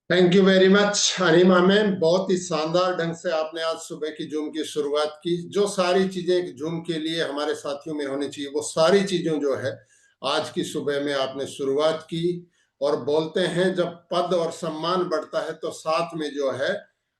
Thank you very much Anima ma'am. बहुत ही शानदार ढंग से आपने आज सुबह की जूम की शुरुआत की। जो सारी चीजें जूम के लिए हमारे साथियों में होनी चाहिए वो सारी चीजें जो है आज की सुबह में आपने शुरुआत की। और बोलते हैं जब पद और सम्मान बढ़ता है तो साथ में जो है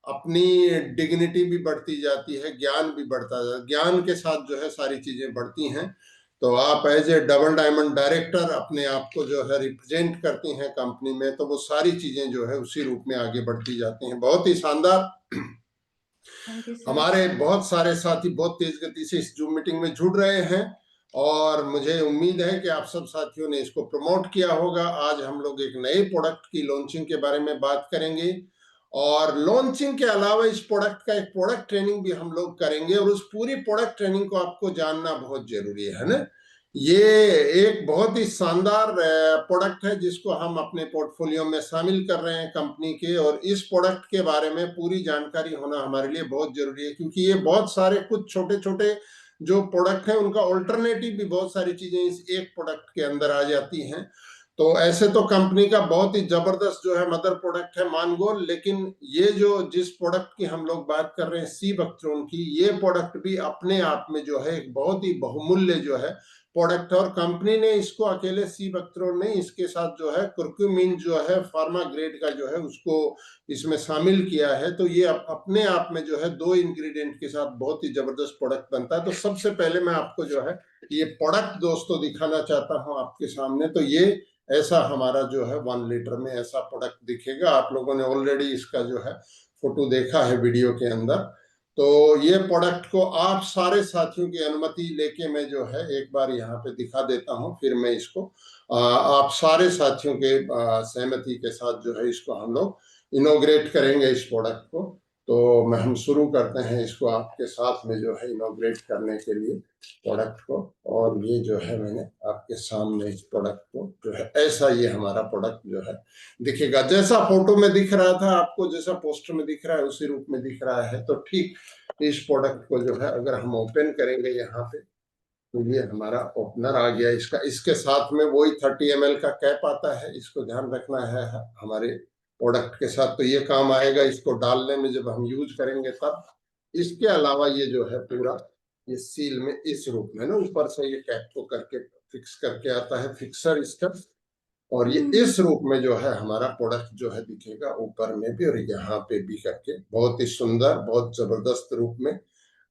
अपनी डिग्निटी भी बढ़ती जाती है, ज्ञान भी बढ़ता जाता है। ज्ञान के साथ जो है सारी चीजें बढ़ती हैं। तो आप as a double diamond director अपने आप को जो है रिप्रेजेंट करती हैं कंपनी में, तो वो सारी चीजें जो है उसी रूप में आगे बढ़ती जाती हैं। बहुत ही शानदार। Thank you sir. हमारे बहुत सारे साथी बहुत तेज गति से इस जूम मीटिंग में जुड़ रहे हैं और मुझे उम्मीद है कि आप सब साथियों ने इसको प्रमोट किया होगा। आज हम लोग एक नए प्रोडक्ट की लॉन्चिंग के बारे में बात करेंगे और लॉन्चिंग के अलावा इस प्रोडक्ट का एक प्रोडक्ट ट्रेनिंग भी हम लोग करेंगे और उस पूरी प्रोडक्ट ट्रेनिंग को आपको जानना बहुत जरूरी है ना। ये एक बहुत ही शानदार प्रोडक्ट है जिसको हम अपने पोर्टफोलियो में शामिल कर रहे हैं कंपनी के। और इस प्रोडक्ट के बारे में पूरी जानकारी होना हमारे लिए बहुत जरूरी है क्योंकि ये बहुत सारे कुछ छोटे छोटे जो प्रोडक्ट हैं उनका ऑल्टरनेटिव भी बहुत सारी चीजें इस एक प्रोडक्ट के अंदर आ जाती हैं। तो ऐसे तो कंपनी का बहुत ही जबरदस्त जो है मदर प्रोडक्ट है मानगोल, लेकिन ये जो जिस प्रोडक्ट की हम लोग बात कर रहे हैं सी बक्ट्रोन की, ये प्रोडक्ट भी अपने आप में जो है एक बहुत ही बहुमूल्य जो है प्रोडक्ट। और कंपनी ने इसको अकेले सी बक्ट्रोन नहीं, इसके साथ जो है कुर्क्यूमिन जो है फार्मा ग्रेड का जो है उसको इसमें शामिल किया है। तो ये अपने आप में जो है दो इंग्रेडिएंट के साथ बहुत ही जबरदस्त प्रोडक्ट बनता है। तो सबसे पहले मैं आपको जो है ये प्रोडक्ट दोस्तों दिखाना चाहता हूं आपके सामने। तो ये ऐसा हमारा जो है 1 लीटर में ऐसा प्रोडक्ट दिखेगा। आप लोगों ने ऑलरेडी इसका जो है फोटो देखा है वीडियो के अंदर। तो ये प्रोडक्ट को आप सारे साथियों की अनुमति लेके मैं जो है एक बार यहाँ पे दिखा देता हूँ, फिर मैं इसको आप सारे साथियों के सहमति के साथ जो है इसको हम लोग इनोग्रेट करेंगे इस प्रोडक्ट को। तो मैं हम शुरू करते हैं इसको आपके साथ में जो है इनोग्रेट करने के लिए प्रोडक्ट को। और ये जो है मैंने आपके सामने इस प्रोडक्ट को जो है ऐसा ये हमारा प्रोडक्ट जो है दिखेगा। जैसा फोटो में दिख रहा था आपको, जैसा पोस्टर में दिख रहा है उसी रूप में दिख रहा है। तो ठीक इस प्रोडक्ट को जो है अगर हम ओपन करेंगे यहाँ पे तो ये हमारा ओपनर आ गया इसका। इसके साथ में वही 30 ml का कैप आता है, इसको ध्यान रखना है हमारे प्रोडक्ट के साथ। तो ये काम आएगा इसको डालने में जब हम यूज करेंगे तब। इसके अलावा ये जो है पूरा ये सील में इस रूप में ना ऊपर से ये कैप को करके फिक्स करके आता है फिक्सर इसका। और ये इस रूप में जो है हमारा प्रोडक्ट जो है दिखेगा ऊपर में भी और यहाँ पे भी करके बहुत ही सुंदर बहुत जबरदस्त रूप में।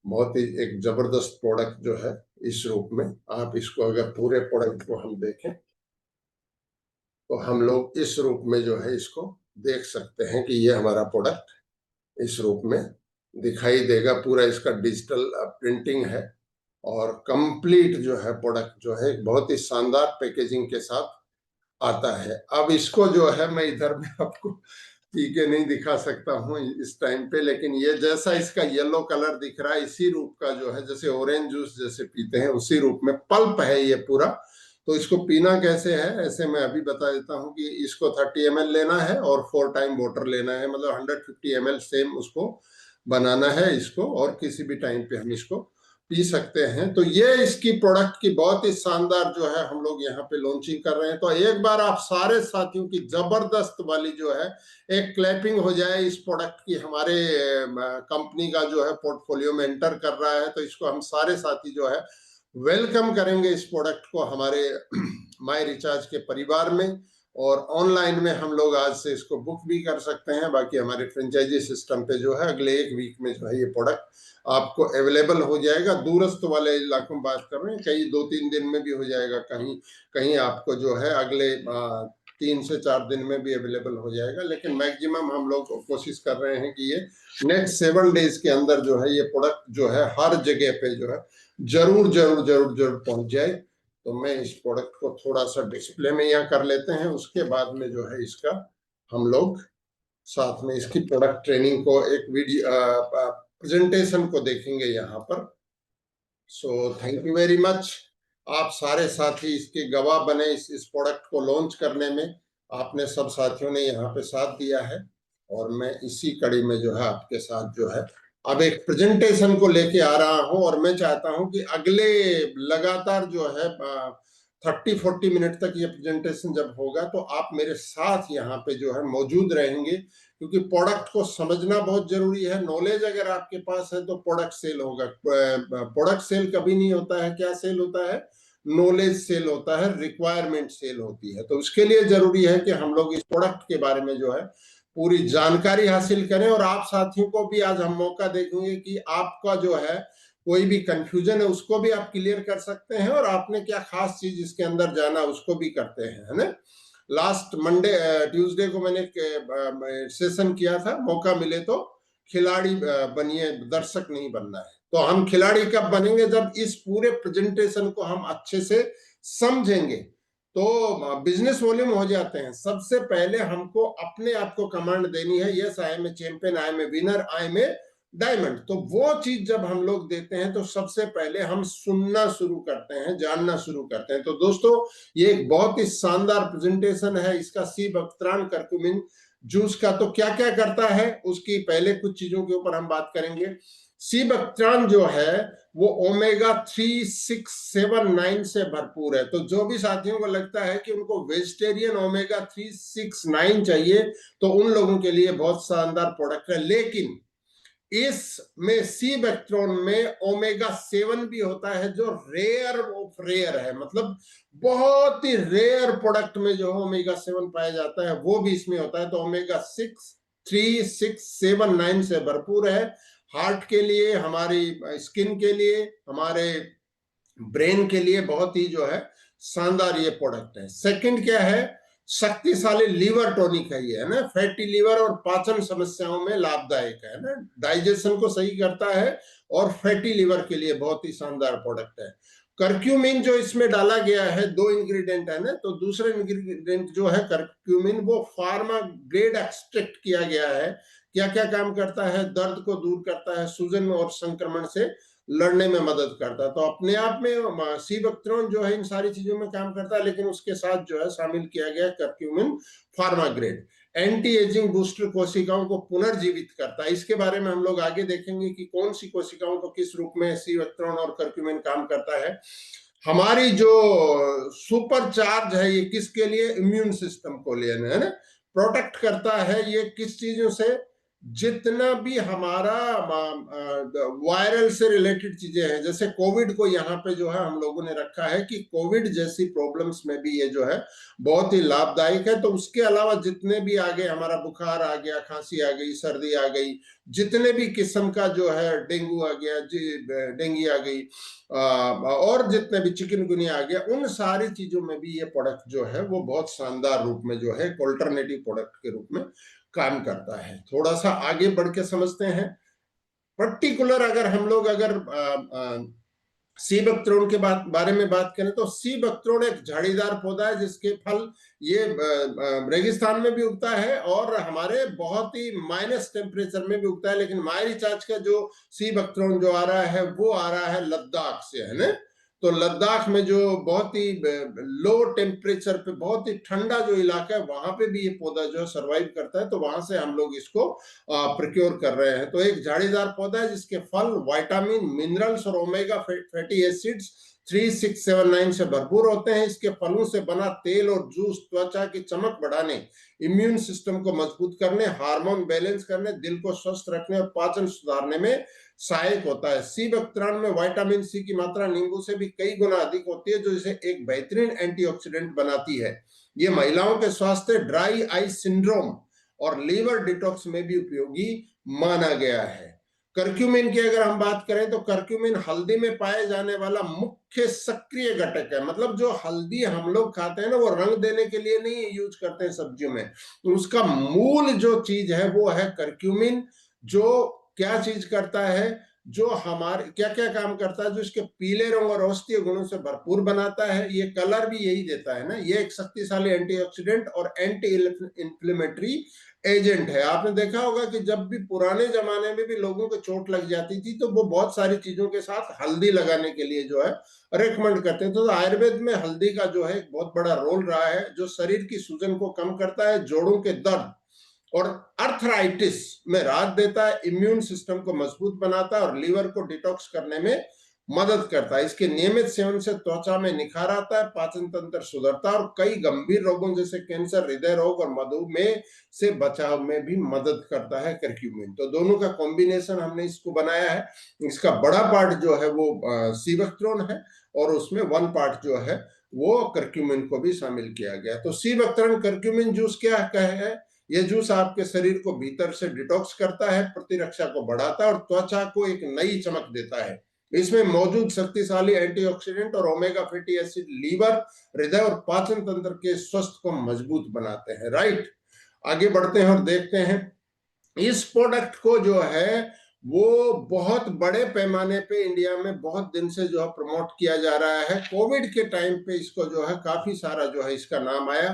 बहुत ही एक जबरदस्त प्रोडक्ट जो है इस रूप में। आप इसको अगर पूरे प्रोडक्ट को हम देखें तो हम लोग इस रूप में जो है इसको देख सकते हैं कि ये हमारा प्रोडक्ट इस रूप में दिखाई देगा। पूरा इसका डिजिटल प्रिंटिंग है और कंप्लीट जो है प्रोडक्ट जो है बहुत ही शानदार पैकेजिंग के साथ आता है। अब इसको जो है मैं इधर में आपको पी के नहीं दिखा सकता हूँ इस टाइम पे, लेकिन ये जैसा इसका येलो कलर दिख रहा है इसी रूप का जो है, जैसे ऑरेंज जूस जैसे पीते हैं उसी रूप में पल्प है ये पूरा। तो इसको पीना कैसे है ऐसे मैं अभी बता देता हूँ कि इसको 30 ml लेना है और 4 टाइम वाटर लेना है, मतलब 150 ml सेम उसको बनाना है इसको। और किसी भी टाइम पे हम इसको पी सकते हैं। तो ये इसकी प्रोडक्ट की बहुत ही शानदार जो है हम लोग यहाँ पे लॉन्चिंग कर रहे हैं। तो एक बार आप सारे साथियों की जबरदस्त वाली जो है एक क्लैपिंग हो जाए इस प्रोडक्ट की। हमारे कंपनी का जो है पोर्टफोलियो में एंटर कर रहा है तो इसको हम सारे साथी जो है वेलकम करेंगे इस प्रोडक्ट को हमारे माई रिचार्ज के परिवार में। और ऑनलाइन में हम लोग आज से इसको बुक भी कर सकते हैं। बाकी हमारे फ्रेंचाइजी सिस्टम पे जो है अगले 1 वीक में जो है ये प्रोडक्ट आपको अवेलेबल हो जाएगा। दूरस्थ वाले इलाकों में बात कर रहे हैं, कई 2-3 दिन में भी हो जाएगा, कहीं कहीं आपको जो है अगले 3 से 4 दिन में भी अवेलेबल हो जाएगा। लेकिन मैक्सिमम हम लोग कोशिश कर रहे हैं कि ये नेक्स्ट 7 डेज के अंदर जो है ये प्रोडक्ट जो है हर जगह पे जो है जरूर जरूर जरूर जरूर पहुंच जाए। तो मैं इस प्रोडक्ट को थोड़ा सा डिस्प्ले में यहाँ कर लेते हैं, उसके बाद में जो है इसका हम लोग साथ में इसकी प्रोडक्ट ट्रेनिंग को एक वीडियो प्रेजेंटेशन को देखेंगे यहाँ पर। So thank you very much. आप सारे साथी इसके गवाह बने इस प्रोडक्ट को लॉन्च करने में। आपने सब साथियों ने यहाँ पे साथ दिया है और मैं इसी कड़ी में जो है आपके साथ जो है अब एक प्रेजेंटेशन को लेके आ रहा हूं। और मैं चाहता हूं कि अगले लगातार जो है 30-40 मिनट तक ये प्रेजेंटेशन जब होगा तो आप मेरे साथ यहाँ पे जो है मौजूद रहेंगे, क्योंकि प्रोडक्ट को समझना बहुत जरूरी है। नॉलेज अगर आपके पास है तो प्रोडक्ट सेल होगा। प्रोडक्ट सेल कभी नहीं होता है, क्या सेल होता है? नॉलेज सेल होता है, रिक्वायरमेंट सेल होती है। तो उसके लिए जरूरी है कि हम लोग इस प्रोडक्ट के बारे में जो है पूरी जानकारी हासिल करें। और आप साथियों को भी आज हम मौका देंगे कि आपका जो है कोई भी कंफ्यूजन है उसको भी आप क्लियर कर सकते हैं, और आपने क्या खास चीज इसके अंदर जाना उसको भी करते हैं, है ना। लास्ट मंडे ट्यूसडे को मैंने सेशन किया था, मौका मिले तो खिलाड़ी बनिए, दर्शक नहीं बनना है। तो हम खिलाड़ी कब बनेंगे? जब इस पूरे प्रेजेंटेशन को हम अच्छे से समझेंगे तो बिजनेस वॉल्यूम हो जाते हैं। सबसे पहले हमको अपने आप को कमांड देनी है, yes I am a champion, I am a winner, I am a diamond. तो वो चीज जब हम लोग देते हैं तो सबसे पहले हम सुनना शुरू करते हैं, जानना शुरू करते हैं। तो दोस्तों ये एक बहुत ही शानदार प्रेजेंटेशन है। इसका सी बख्तरान करक्यूमिन जूस का तो क्या क्या करता है उसकी पहले कुछ चीजों के ऊपर हम बात करेंगे। सी बख्तरान जो है वो ओमेगा 3, 6, 7, 9 से भरपूर है। तो जो भी साथियों को लगता है कि उनको वेजिटेरियन ओमेगा 3, 6, 9 चाहिए तो उन लोगों के लिए बहुत शानदार प्रोडक्ट है। लेकिन इसमें सी बैक्ट्रोन में ओमेगा 7 भी होता है जो रेयर ऑफ रेयर है, मतलब बहुत ही रेयर प्रोडक्ट में जो ओमेगा 7 पाया जाता है वो भी इसमें होता है। तो ओमेगा 6, 3, 6, 7, 9 से भरपूर है। हार्ट के लिए, हमारी स्किन के लिए, हमारे ब्रेन के लिए बहुत ही जो है शानदार ये प्रोडक्ट है। सेकंड क्या है? शक्तिशाली लीवर टॉनिक है ये, है ना। फैटी लीवर और पाचन समस्याओं में लाभदायक है ना, डाइजेशन को सही करता है और फैटी लीवर के लिए बहुत ही शानदार प्रोडक्ट है। करक्यूमिन जो इसमें डाला गया है, 2 इंग्रेडिएंट है ना, तो दूसरे इंग्रेडिएंट जो है करक्यूमिन वो फार्मा ग्रेड एक्सट्रैक्ट किया गया है। क्या क्या काम करता है? दर्द को दूर करता है, सूजन और संक्रमण से लड़ने में मदद करता है। तो अपने आप में सी बख्तरॉन जो है इन सारी चीजों में काम करता है, लेकिन उसके साथ जो है शामिल किया गया curcumin pharma grade. Anti ageing booster कोशिकाओं को पुनर्जीवित करता है। इसके बारे में हम लोग आगे देखेंगे कि कौन सी कोशिकाओं को किस रूप में सी बख्तरॉन और करक्यूमिन काम करता है। हमारी जो सुपर चार्ज है ये किसके लिए? इम्यून सिस्टम को लेना है ना, प्रोटेक्ट करता है ये किस चीजों से? जितना भी हमारा वायरल से रिलेटेड चीजें हैं, जैसे कोविड को यहाँ पे जो है हम लोगों ने रखा है कि कोविड जैसी प्रॉब्लम्स में भी ये जो है बहुत ही लाभदायक है। तो उसके अलावा जितने भी आगे हमारा बुखार आ गया, खांसी आ गई, सर्दी आ गई, जितने भी किस्म का जो है डेंगू आ गया, डेंगी आ गई, और जितने भी चिकनगुनिया आ गया, उन सारी चीजों में भी ये प्रोडक्ट जो है वो बहुत शानदार रूप में जो है अल्टरनेटिव प्रोडक्ट के रूप में काम करता है। थोड़ा सा आगे बढ़ के समझते हैं। पर्टिकुलर अगर हम लोग सी बख्तरोन के बारे में बात करें तो सी बख्तरोन एक झाड़ीदार पौधा है जिसके फल ये रेगिस्तान में भी उगता है और हमारे बहुत ही माइनस टेम्परेचर में भी उगता है। लेकिन मायरी चाच का जो सी बख्तरोन जो आ रहा है वो आ रहा है लद्दाख से, है ना। तो लद्दाख में जो बहुत ही लो टेम्परेचर पे बहुत ही ठंडा जो इलाका है वहां पे भी ये पौधा जो है सर्वाइव करता है। तो वहां से हम लोग इसको प्रोक्योर कर रहे हैं। तो एक झाड़ीदार पौधा है जिसके फल विटामिन, मिनरल्स और ओमेगा फैटी एसिड्स 3, 6, 7, 9 से भरपूर होते हैं। इसके फलों से बना तेल और जूस त्वचा की चमक बढ़ाने, इम्यून सिस्टम को मजबूत करने, हार्मोन बैलेंस करने, दिल को स्वस्थ रखने और पाचन सुधारने में सहायक होता है। सी बख्तरान में विटामिन सी की मात्रा नींबू से भी कई गुना अधिक होती है, जो इसे एक बेहतरीन एंटीऑक्सीडेंट बनाती है। ये महिलाओं के स्वास्थ्य, ड्राई आई सिंड्रोम और लीवर डिटॉक्स में भी उपयोगी माना गया है। करक्यूमिन की अगर हम बात करें तो करक्यूमिन हल्दी में पाए जाने वाला मुख्य सक्रिय घटक है। मतलब जो हल्दी हम लोग खाते हैं ना वो रंग देने के लिए नहीं यूज करते हैं सब्जियों में, तो उसका मूल जो चीज है वो है करक्यूमिन। जो क्या चीज करता है? जो हमारे क्या क्या काम करता है? जो इसके पीले रंग और औषधीय गुणों से भरपूर बनाता है, ये कलर भी यही देता है ना। ये एक शक्तिशाली एंटीऑक्सीडेंट और एंटी इन्फ्लेमेटरी एजेंट है। आपने देखा होगा कि जब भी पुराने जमाने में भी लोगों को चोट लग जाती थी तो वो बहुत सारी चीजों के साथ हल्दी लगाने के लिए जो है रेकमेंड करते थे। तो आयुर्वेद में हल्दी का जो है एक बहुत बड़ा रोल रहा है, जो शरीर की सूजन को कम करता है, जोड़ों के दर्द और अर्थराइटिस में राहत देता है, इम्यून सिस्टम को मजबूत बनाता है और लीवर को डिटॉक्स करने में मदद करता है। इसके नियमित सेवन से त्वचा में निखार आता है, पाचन तंत्र सुधरता है और कई गंभीर रोगों जैसे कैंसर, हृदय रोग और मधुमेह से बचाव में भी मदद करता है करक्यूमिन। तो दोनों का कॉम्बिनेशन हमने इसको बनाया है। इसका बड़ा पार्ट जो है वो सीबकत्रोन है और उसमें 1 पार्ट जो है वो करक्यूमिन को भी शामिल किया गया। तो सीबकत्रोन करक्यूमिन जूस क्या है? ये जूस आपके शरीर को भीतर से डिटॉक्स करता है, प्रतिरक्षा को बढ़ाता है और त्वचा को एक नई चमक देता है। इसमें मौजूद शक्तिशाली एंटीऑक्सीडेंट और ओमेगा फैटी एसिड लीवर, हृदय और पाचन तंत्र के स्वास्थ्य को मजबूत बनाते हैं। राइट, आगे बढ़ते हैं और देखते हैं इस प्रोडक्ट को जो है वो बहुत बड़े पैमाने पे इंडिया में बहुत दिन से जो है प्रमोट किया जा रहा है। कोविड के टाइम पे इसको जो है काफी सारा जो है इसका नाम आया।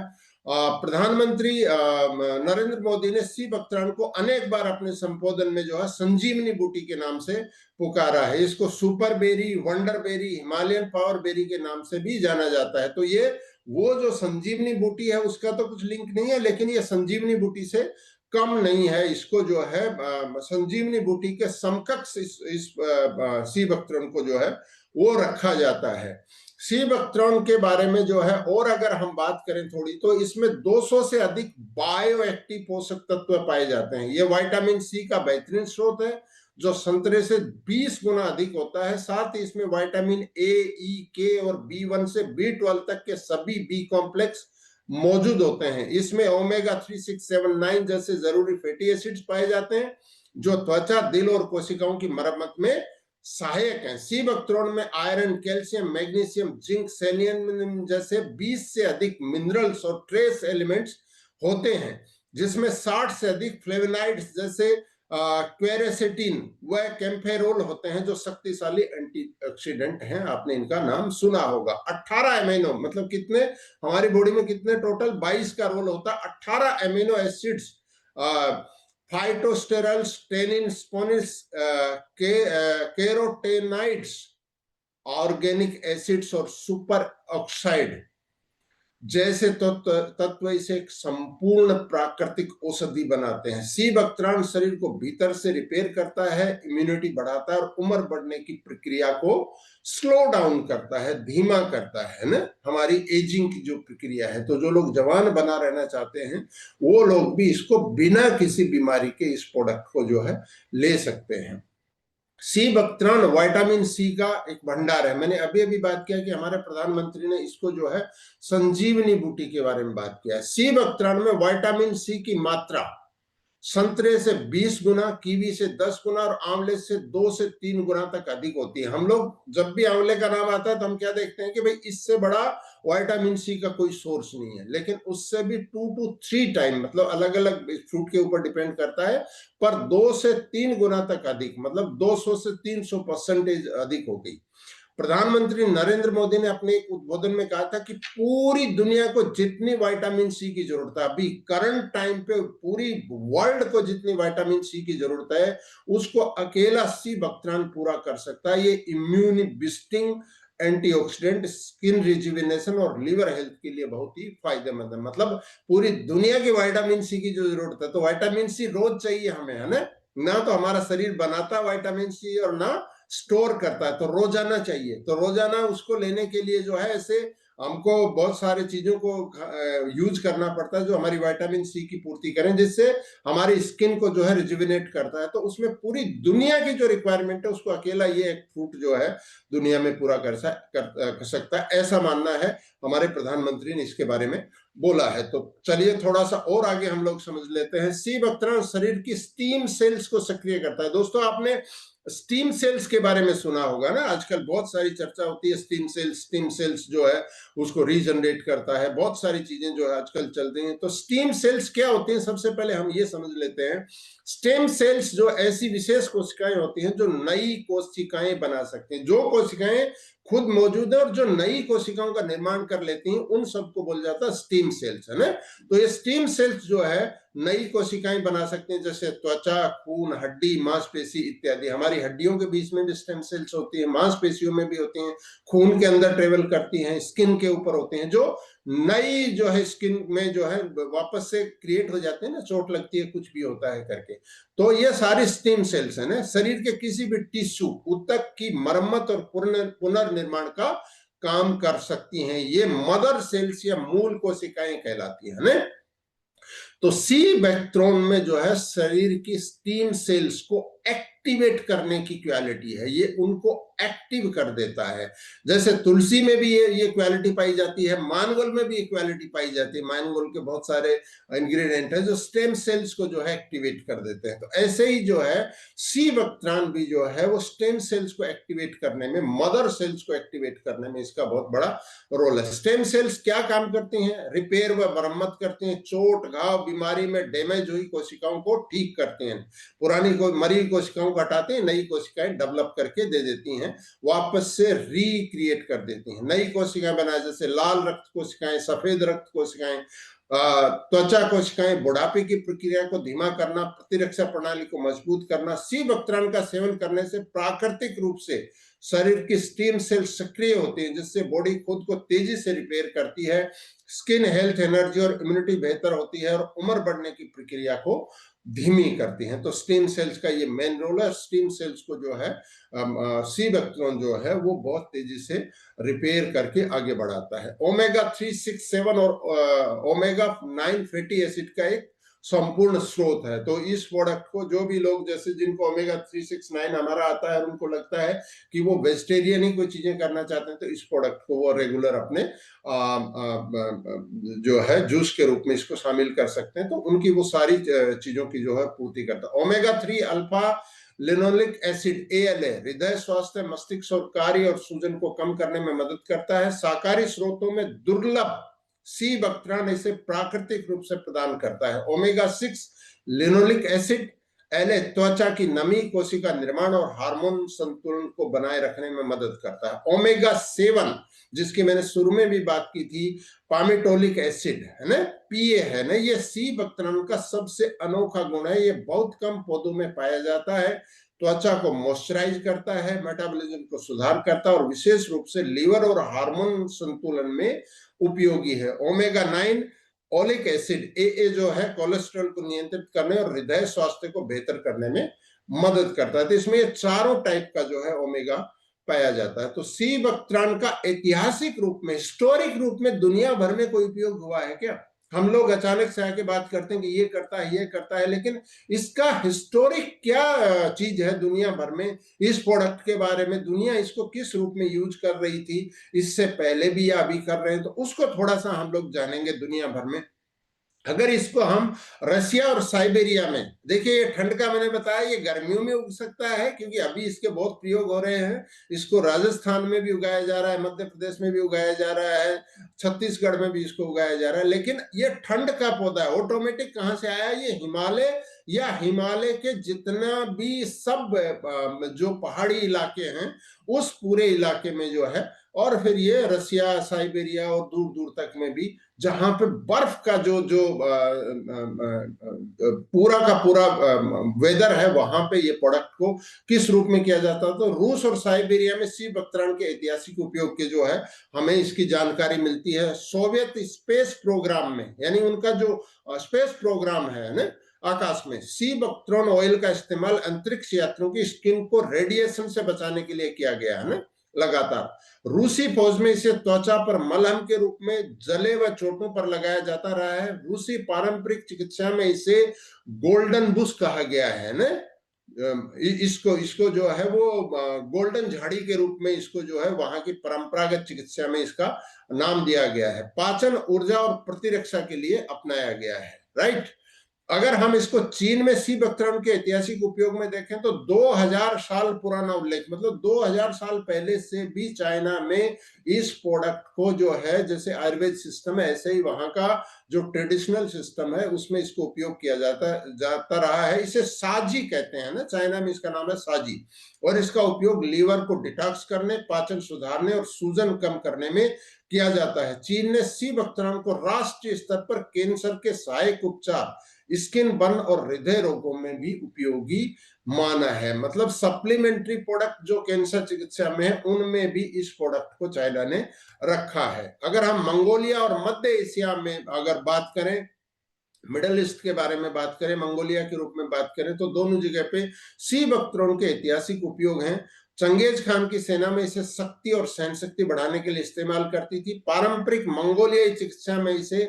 प्रधानमंत्री नरेंद्र मोदी ने सीबकत्रोन को अनेक बार अपने संबोधन में जो है संजीवनी बूटी के नाम से पुकारा है। इसको super berry, wonder berry, Himalayan power berry के नाम से भी जाना जाता है। तो ये वो जो संजीवनी बूटी है उसका तो कुछ लिंक नहीं है, लेकिन ये संजीवनी बूटी से कम नहीं है। इसको जो है संजीवनी बूटी के समकक्ष इस सीबकत्रोन को जो है वो रखा जाता है। सीबकत्रोन के बारे में जो है और अगर हम बात करें थोड़ी, तो इसमें 200 से अधिक बायो एक्टिव पोषक तत्व पाए जाते हैं। ये विटामिन सी का बेहतरीन स्रोत है जो संतरे से 20 गुना अधिक होता है। साथ ही इसमें विटामिन ए, ई, के और B1 से B12 तक के सभी बी कॉम्प्लेक्स मौजूद होते हैं। इसमें ओमेगा 3, 6, 7, 9 जैसे जरूरी फैटी एसिड्स पाए जाते हैं जो त्वचा, दिल और कोशिकाओं की मरम्मत में सहायक हैं। सीबकत्रोन में iron, calcium, magnesium, zinc, selenium जैसे 20 से अधिक मिनरल्स और ट्रेस एलिमेंट्स होते हैं, जिसमें 60 से अधिक फ्लेवोनाइड्स जैसे क्वेरेसेटिन व कैम्फेरोल होते हैं जो शक्तिशाली एंटीऑक्सीडेंट हैं। आपने इनका नाम सुना होगा। 18 एमिनो, मतलब कितने हमारी बॉडी में कितने टोटल 22 का रोल होता है। 18 amino acids, phytosterols, tannin, saponins, carotenoids, organic acids और सुपर ऑक्साइड जैसे तत्व इसे एक संपूर्ण प्राकृतिक औषधि बनाते हैं। सीबकत्रोन शरीर को भीतर से रिपेयर करता है, इम्यूनिटी बढ़ाता है और उम्र बढ़ने की प्रक्रिया को स्लो डाउन करता है, धीमा करता है ना, हमारी एजिंग की जो प्रक्रिया है। तो जो लोग जवान बना रहना चाहते हैं वो लोग भी इसको बिना किसी बीमारी के इस प्रोडक्ट को जो है ले सकते हैं। सीबकत्रोन विटामिन सी का एक भंडार है। मैंने अभी अभी बात किया कि हमारे प्रधानमंत्री ने इसको जो है संजीवनी बूटी के बारे में बात किया। सीबकत्रोन में विटामिन सी की मात्रा संतरे से 20 गुना, कीवी से 10 गुना और आंवले से 2 से 3 गुना तक अधिक होती है। हम लोग जब भी आंवले का नाम आता है तो हम क्या देखते हैं कि भाई इससे बड़ा विटामिन सी का कोई सोर्स नहीं है, लेकिन उससे भी 2 to 3 टाइम, मतलब अलग अलग फ्रूट के ऊपर डिपेंड करता है, पर 2 से 3 गुना तक अधिक, मतलब 200 से 300% अधिक हो गई। प्रधानमंत्री नरेंद्र मोदी ने अपने एक उद्बोधन में कहा था कि पूरी दुनिया को जितनी विटामिन सी की जरूरत है, अभी करंट टाइम पे पूरी वर्ल्ड को जितनी विटामिन सी की जरूरत है उसको अकेला सीबकत्रोन पूरा कर सकता है। ये immune boosting, antioxidant, skin rejuvenation और लीवर हेल्थ के लिए बहुत ही फायदेमंद है। मतलब पूरी दुनिया की विटामिन सी की जो जरूरत है, तो विटामिन सी रोज चाहिए हमें, है ना तो हमारा शरीर बनाता विटामिन सी और ना स्टोर करता है, तो रोजाना चाहिए। तो रोजाना उसको लेने के लिए जो है ऐसे हमको बहुत सारे चीजों को यूज करना पड़ता है जो हमारी विटामिन सी की पूर्ति करें, जिससे हमारी स्किन को जो है रिजुविनेट करता है। तो उसमें पूरी दुनिया की जो रिक्वायरमेंट है उसको अकेला ये एक फ्रूट जो है दुनिया में पूरा कर सकता है, ऐसा मानना है हमारे प्रधानमंत्री ने इसके बारे में बोला है। तो चलिए थोड़ा सा और आगे हम लोग समझ लेते हैं। सीबकत्रोन शरीर की स्टीम सेल्स को सक्रिय करता है। दोस्तों आपने स्टीम सेल्स के बारे में सुना होगा ना, आजकल बहुत सारी चर्चा होती है स्टीम सेल्स जो है उसको रीजनरेट करता है, बहुत सारी चीजें जो है आजकल चल रही हैं। तो स्टीम सेल्स क्या होती हैं, सबसे पहले हम ये समझ लेते हैं। स्टेम सेल्स जो ऐसी विशेष कोशिकाएं होती हैं जो नई कोशिकाएं बना सकती हैं। जो कोशिकाएं खुद मौजूद है और जो नई कोशिकाओं का निर्माण कर लेती हैं उन सबको बोल जाता है स्टीम सेल्स, है ना। तो ये स्टीम सेल्स जो है नई कोशिकाएं बना सकते हैं, जैसे त्वचा, खून, हड्डी, मांसपेशी इत्यादि। हमारी हड्डियों के बीच में भी स्टेम सेल्स होती है, मांसपेशियों में भी होती हैं, खून के अंदर ट्रेवल करती हैं, स्किन के ऊपर होते हैं, जो नई जो है स्किन में जो है वापस से क्रिएट हो जाते हैं ना, चोट लगती है कुछ भी होता है करके। तो ये सारी स्टेम सेल्स है ना, शरीर के किसी भी टिश्यू ऊतक की मरम्मत और पुनर्निर्माण का काम कर सकती हैं। ये मदर सेल्स या मूल कोशिकाएं कहलाती है ना। तो सी बैक्ट्रोन में जो है शरीर की स्टीम सेल्स को एक्टिवेट करने की क्वालिटी है, ये उनको एक्टिव कर देता है। जैसे तुलसी में भी ये क्वालिटी पाई जाती है, मानगोल में भी ये क्वालिटी पाई जाती है। मानगोल के बहुत सारे इंग्रेडिएंट है जो स्टेम सेल्स को जो है एक्टिवेट कर देते हैं। तो ऐसे ही जो है सी बक्त्रान भी जो है वो स्टेम सेल्स को एक्टिवेट करने में, मदर सेल्स को एक्टिवेट करने में इसका बहुत बड़ा रोल है। स्टेम सेल्स क्या काम करती हैं? रिपेयर व मरम्मत करती हैं, चोट घाव बीमारी में डैमेज हुई कोशिकाओं को ठीक करती हैं, पुरानी मरी कोशिकाओं को हटाते हैं, नई कोशिकाएं डेवलप करके दे देती हैं, वापस से रिक्रिएट कर देती हैं, नई कोशिकाएं बनाए। जैसे लाल रक्त कोशिकाएं, सफेद रक्त कोशिकाएं, त्वचा कोशिकाएं, बुढ़ापे की प्रक्रिया को धीमा करना, प्रतिरक्षा प्रणाली को मजबूत करना। सी बक्त्रान का सेवन करने से प्राकृतिक रूप से शरीर की स्टेम सेल सक्रिय होती है, जिससे बॉडी खुद को तेजी से रिपेयर करती है, स्किन हेल्थ, एनर्जी और इम्यूनिटी बेहतर होती है और उम्र बढ़ने की प्रक्रिया को धीमी करती हैं। तो स्टेम सेल्स का ये मेन रोल है। स्टेम सेल्स को जो है सी बैक्ट्रोन जो है वो बहुत तेजी से रिपेयर करके आगे बढ़ाता है। ओमेगा 3, 6, 7 और ओमेगा 9 फैटी एसिड का एक संपूर्ण स्रोत है। तो इस प्रोडक्ट को जो भी लोग, जैसे जिनको ओमेगा 3, 6, 9 हमारा आता है और उनको लगता है कि वो वेजिटेरियन ही कोई चीजें करना चाहते हैं, तो इस प्रोडक्ट को वो रेगुलर अपने जो है जूस के रूप में इसको शामिल कर सकते हैं। तो उनकी वो सारी चीजों की जो है पूर्ति करता है। Omega 3 alpha linoleic acid ALA हृदय स्वास्थ्य, मस्तिष्क और कार्य और सूजन को कम करने में मदद करता है। शाकाहारी स्रोतों में दुर्लभ सी बक्त्रान इसे प्राकृतिक रूप से प्रदान करता है। ओमेगा 6 लिनोलिक एसिड LA त्वचा की नमी, कोशिका निर्माण और हार्मोन संतुलन को बनाए रखने में मदद करता है। ओमेगा 7 जिसकी मैंने शुरू में भी बात की थी, पामिटोलिक एसिड है ना, PA है ना, ये सी बक्त्रान का सबसे अनोखा गुण है। ये बहुत कम पौधों में पाया जाता है, त्वचा को मॉइस्चराइज करता है, मेटाबॉलिज्म को सुधार करता है और विशेष रूप से लीवर और हार्मोन संतुलन में उपयोगी है। ओमेगा 9 ओलिक एसिड AA जो है कोलेस्ट्रॉल को नियंत्रित करने और हृदय स्वास्थ्य को बेहतर करने में मदद करता है। तो इसमें ये चारों टाइप का जो है ओमेगा पाया जाता है। तो सी बक्त्रान का ऐतिहासिक रूप में, हिस्टोरिक रूप में दुनिया भर में कोई उपयोग हुआ है क्या? हम लोग अचानक से आके बात करते हैं कि ये करता है, ये करता है, लेकिन इसका हिस्टोरिक क्या चीज है दुनिया भर में? इस प्रोडक्ट के बारे में दुनिया इसको किस रूप में यूज कर रही थी, इससे पहले भी या अभी कर रहे हैं, तो उसको थोड़ा सा हम लोग जानेंगे दुनिया भर में। अगर इसको हम रसिया और साइबेरिया में देखिए, ये ठंड का मैंने बताया, ये गर्मियों में उग सकता है क्योंकि अभी इसके बहुत प्रयोग हो रहे हैं। इसको राजस्थान में भी उगाया जा रहा है, मध्य प्रदेश में भी उगाया जा रहा है, छत्तीसगढ़ में भी इसको उगाया जा रहा है। लेकिन ये ठंड का पौधा है, ऑटोमेटिक कहां से आया? ये हिमालय या हिमालय के जितना भी सब जो पहाड़ी इलाके हैं उस पूरे इलाके में जो है, और फिर ये रसिया, साइबेरिया और दूर दूर तक में भी जहां पे बर्फ का जो पूरा का पूरा वेदर है, वहां पे ये प्रोडक्ट को किस रूप में किया जाता है। तो रूस और साइबेरिया में सी बक्त्रान के ऐतिहासिक उपयोग के जो है हमें इसकी जानकारी मिलती है। सोवियत स्पेस प्रोग्राम में, यानी उनका जो स्पेस प्रोग्राम है ना आकाश में, सी बक्त्रान ऑयल का इस्तेमाल अंतरिक्ष यात्रियों की स्किन को रेडिएशन से बचाने के लिए किया गया है ना लगातार। रूसी फौज में इसे त्वचा पर मलहम के रूप में जले व चोटों पर लगाया जाता रहा है। रूसी पारंपरिक चिकित्सा में इसे गोल्डन बुश कहा गया है ना, इसको जो है वो गोल्डन झाड़ी के रूप में इसको जो है वहां की परंपरागत चिकित्सा में इसका नाम दिया गया है। पाचन, ऊर्जा और प्रतिरक्षा के लिए अपनाया गया है, राइट। अगर हम इसको चीन में सी बक्त्रान के ऐतिहासिक उपयोग में देखें तो 2000 साल पुराना उल्लेख, मतलब 2000 साल पहले से भी चाइना में इस प्रोडक्ट को जो है, जैसे आयुर्वेद सिस्टम है ऐसे ही वहां का जो ट्रेडिशनल सिस्टम है उसमें इसको उपयोग किया जाता रहा है। इसे साजी कहते हैं ना, चाइना में इसका नाम है साजी, और इसका उपयोग लीवर को डिटॉक्स करने, पाचन सुधारने और सूजन कम करने में किया जाता है। चीन ने सी बक्त्रान को राष्ट्रीय स्तर पर कैंसर के सहायक उपचार स्किन बर्न और हृदय रोगों में भी उपयोगी माना है। मतलब सप्लीमेंट्री प्रोडक्ट जो कैंसर चिकित्सा में है उनमें भी इस प्रोडक्ट को चाइना ने रखा है। अगर हम मंगोलिया और मध्य एशिया में अगर बात करें, मिडल ईस्ट के बारे में बात करें, मंगोलिया के रूप में बात करें, तो दोनों जगह पे सी बकथ्रोन के ऐतिहासिक उपयोग हैं। चंगेज खान की सेना में इसे शक्ति और सहन शक्ति बढ़ाने के लिए इस्तेमाल करती थी। पारंपरिक मंगोलियाई चिकित्सा में इसे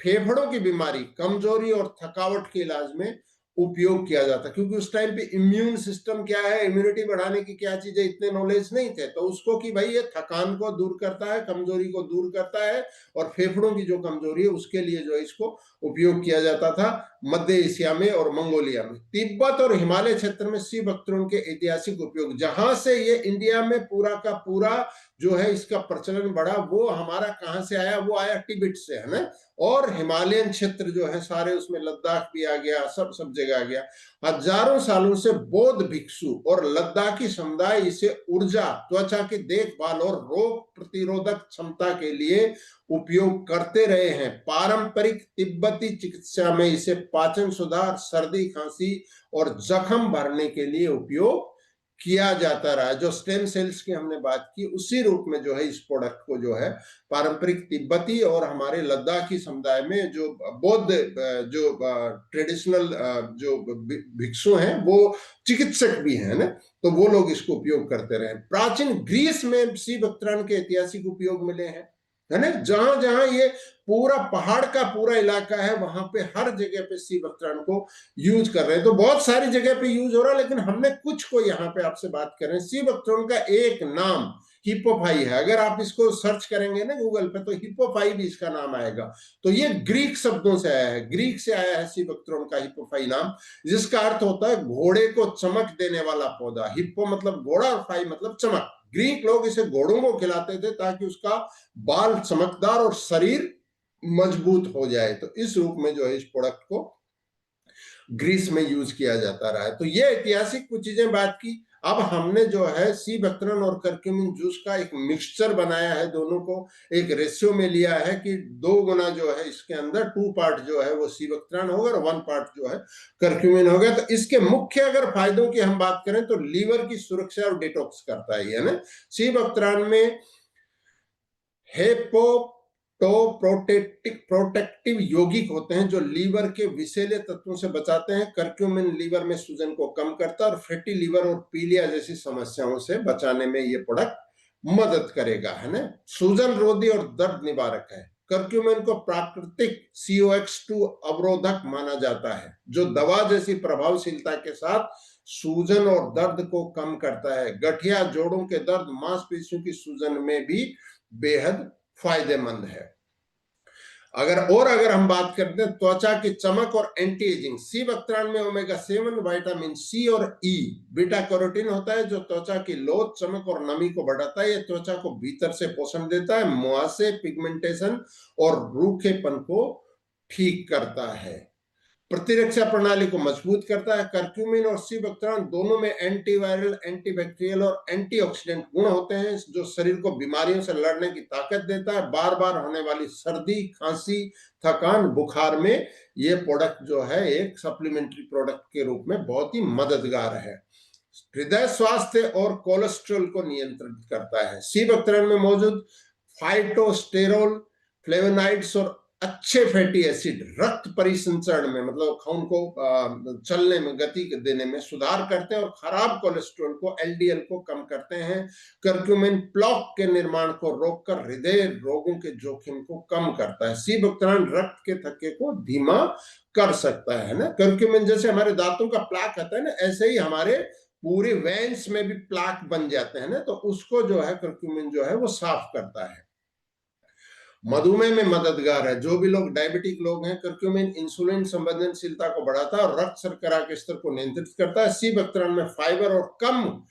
फेफड़ों की बीमारी, कमजोरी और थकावट के इलाज में उपयोग किया जाता, क्योंकि उस टाइम पे इम्यून सिस्टम क्या है, इम्यूनिटी बढ़ाने की क्या चीजें, इतने नॉलेज नहीं थे, तो उसको कि भाई ये थकान को दूर करता है, कमजोरी को दूर करता है, और फेफड़ों की जो कमजोरी है उसके लिए जो है इसको उपयोग किया जाता था मध्य एशिया में और मंगोलिया में। तिब्बत और हिमालय क्षेत्र में सी बकथ्रोन के ऐतिहासिक उपयोग, जहां से ये इंडिया में पूरा का पूरा जो है इसका प्रचलन बढ़ा, वो हमारा कहां से आया, वो आया तिब्बत से, है ना। और हिमालयन क्षेत्र जो है सारे, उसमें लद्दाख भी आ गया, सब जगह आ गया। हजारों सालों से बौद्ध भिक्षु और लद्दाखी समुदाय इसे ऊर्जा, त्वचा की देखभाल और रोग प्रतिरोधक क्षमता के लिए उपयोग करते रहे हैं। पारंपरिक तिब्बती चिकित्सा में इसे पाचन सुधार, सर्दी खांसी और जख्म भरने के लिए उपयोग किया जाता रहा। जो स्टेम सेल्स की हमने बात की, उसी रूप में जो है इस प्रोडक्ट को जो है पारंपरिक तिब्बती और हमारे लद्दाखी समुदाय में जो बौद्ध जो ट्रेडिशनल जो भिक्षु हैं, वो चिकित्सक भी हैं ना, तो वो लोग इसको उपयोग करते रहे। प्राचीन ग्रीस में सी बकथ्रोन के ऐतिहासिक उपयोग मिले हैं, है ना। जहां जहां ये पूरा पहाड़ का पूरा इलाका है, वहां पे हर जगह पे सी बकथ्रोन को यूज कर रहे हैं। तो बहुत सारी जगह पे यूज हो रहा है, लेकिन हमने कुछ को यहाँ पे आपसे बात कर रहे हैं। सी बकथ्रोन का एक नाम हिप्पोफाई है। अगर आप इसको सर्च करेंगे ना गूगल पे, तो हिप्पोफाई भी इसका नाम आएगा। तो ये ग्रीक शब्दों से आया है, ग्रीक से आया है सी बकथ्रोन का हिप्पोफाई नाम, जिसका अर्थ होता है घोड़े को चमक देने वाला पौधा। हिप्पो मतलब घोड़ा और फाई मतलब चमक। ग्रीक लोग इसे घोड़ों को खिलाते थे ताकि उसका बाल चमकदार और शरीर मजबूत हो जाए। तो इस रूप में जो है इस प्रोडक्ट को ग्रीस में यूज किया जाता रहा है। तो ये ऐतिहासिक कुछ चीजें बात की। अब हमने जो है सी बकथ्रोन और करक्यूमिन जूस का एक मिक्सचर बनाया है, दोनों को एक रेशियो में लिया है कि 2 गुना जो है इसके अंदर 2 पार्ट जो है वो सी बकथ्रोन होगा और 1 पार्ट जो है करक्यूमिन होगा। तो इसके मुख्य अगर फायदों की हम बात करें तो लीवर की सुरक्षा और डिटॉक्स करता है ना। सी बकथ्रोन में प्रोटेक्टिव यौगिक होते हैं जो लीवर के विषैले तत्वों से बचाते हैं। करक्यूमिन लीवर में सूजन को कम करता है और फैटी लीवर और पीलिया जैसी समस्याओं से बचाने में ये प्रोडक्ट मदद करेगा, है ना। सूजन रोधी और दर्द निवारक है। करक्यूमिन को प्राकृतिक COX2 अवरोधक माना जाता है, जो दवा जैसी प्रभावशीलता के साथ सूजन और दर्द को कम करता है। गठिया, जोड़ों के दर्द, मांसपेशियों की सूजन में भी बेहद फायदेमंद है। अगर हम बात करते हैं त्वचा की चमक और एंटी एजिंग, सी बकथ्रोन में ओमेगा 7, विटामिन सी और ई, बीटा कैरोटीन होता है जो त्वचा की लोथ, चमक और नमी को बढ़ाता है। यह त्वचा को भीतर से पोषण देता है, मुहासे, पिगमेंटेशन और रूखेपन को ठीक करता है, प्रतिरक्षा प्रणाली को मजबूत करता है। करक्यूमिन और सी बकथ्रोन दोनों में एंटीवायरल, एंटीबैक्टीरियल और एंटीऑक्सीडेंट गुण होते हैं, जो शरीर को बीमारियों से लड़ने की ताकत देता है। बार बार होने वाली सर्दी, खांसी, थकान, बुखार में ये प्रोडक्ट जो है एक सप्लीमेंट्री प्रोडक्ट के रूप में बहुत ही मददगार है। हृदय स्वास्थ्य और कोलेस्ट्रॉल को नियंत्रित करता है। सी बकथ्रोन में मौजूद फाइटोस्टेरोल, फ्लेवोनाइड्स और अच्छे फैटी एसिड रक्त परिसंचरण में, मतलब खून को चलने में, गति देने में सुधार करते हैं और खराब कोलेस्ट्रॉल को, LDL को कम करते हैं। करक्यूमिन प्लॉक के निर्माण को रोककर हृदय रोगों के जोखिम को कम करता है। सी बकथ्रोन रक्त के थक्के को धीमा कर सकता है ना। करक्यूमिन जैसे हमारे दांतों का प्लाक आता है ना, ऐसे ही हमारे पूरे वेन्स में भी प्लाक बन जाते हैं ना, तो उसको जो है करक्यूमिन जो है वो साफ करता है। मधुमेह में मददगार है। जो भी लोग डायबिटिक लोग हैं, करक्यूमिन इंसुलिन संवेदनशीलता को बढ़ाता है और रक्त शर्करा के स्तर को नियंत्रित करता है। सी बकथ्रोन में फाइबर और कम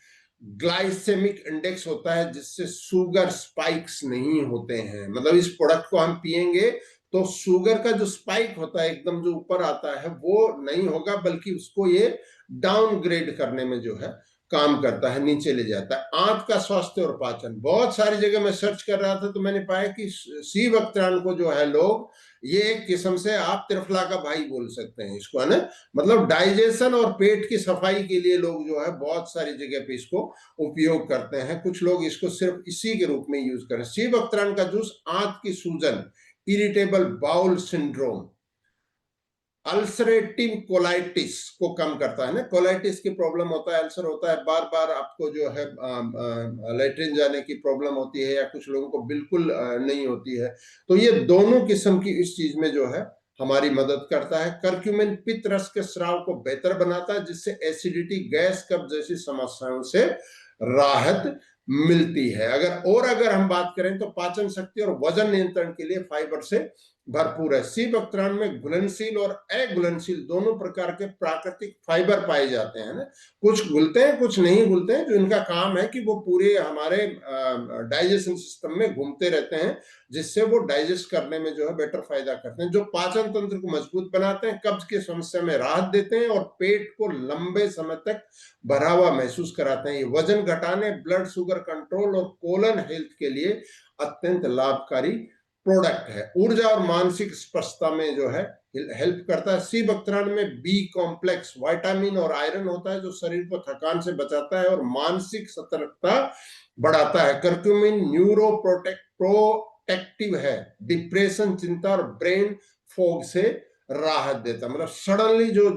ग्लाइसेमिक इंडेक्स होता है, जिससे शुगर स्पाइक्स नहीं होते हैं। मतलब इस प्रोडक्ट को हम पिएंगे तो शुगर का जो स्पाइक होता है एकदम जो ऊपर आता है वो नहीं होगा, बल्कि उसको ये डाउनग्रेड करने में जो है काम करता है, नीचे ले जाता है। आंत का स्वास्थ्य और पाचन, बहुत सारी जगह मैं सर्च कर रहा था तो मैंने पाया कि सी वक्त्रान को जो है लोग, ये एक किस्म से आप त्रिफला का भाई बोल सकते हैं इसको, है ना। मतलब डाइजेशन और पेट की सफाई के लिए लोग जो है बहुत सारी जगह पे इसको उपयोग करते हैं। कुछ लोग इसको सिर्फ इसी के रूप में यूज करें। सी वक्त्रान का जूस आंत की सूजन, irritable bowel syndrome, ulcerative colitis को कम करता है ना। कोलाइटिस की प्रॉब्लम होता है, अल्सर होता है, बार बार आपको जो है लेट्रिन जाने की प्रॉब्लम होती है, या कुछ लोगों को बिल्कुल नहीं होती है। तो ये दोनों किस्म की इस चीज में जो है हमारी मदद करता है। करक्यूमिन पित्त रस के स्राव को बेहतर बनाता है, जिससे एसिडिटी, गैस, कब्ज जैसी समस्याओं से राहत मिलती है। अगर हम बात करें तो पाचन शक्ति और वजन नियंत्रण के लिए फाइबर से भरपूर है। सी वक्त्रान में घुलनशील और अघुलनशील दोनों प्रकार के प्राकृतिक फाइबर पाए जाते हैं ना। कुछ घुलते हैं, कुछ नहीं घुलते हैं, जो इनका काम है कि वो पूरे हमारे डाइजेशन सिस्टम में घूमते रहते हैं, जिससे वो डाइजेस्ट करने में जो है बेटर फायदा करते हैं, जो पाचन तंत्र को मजबूत बनाते हैं, कब्ज की समस्या में राहत देते हैं और पेट को लंबे समय तक भरा हुआ महसूस कराते हैं। ये वजन घटाने, ब्लड शुगर कंट्रोल और कोलन हेल्थ के लिए अत्यंत लाभकारी प्रोडक्ट है। ऊर्जा और मानसिक स्पष्टता में जो है हेल्प करता है। सी वक्त्रान में बी कॉम्प्लेक्स, विटामिन और आयरन होता है, जो शरीर को थकान से बचाता है और मानसिक सतर्कता बढ़ाता है। कर्क्यूमिन न्यूरो प्रोटेक्टिव है, डिप्रेशन, चिंता और ब्रेन फॉग से राहत देता है। मतलब सडनली जो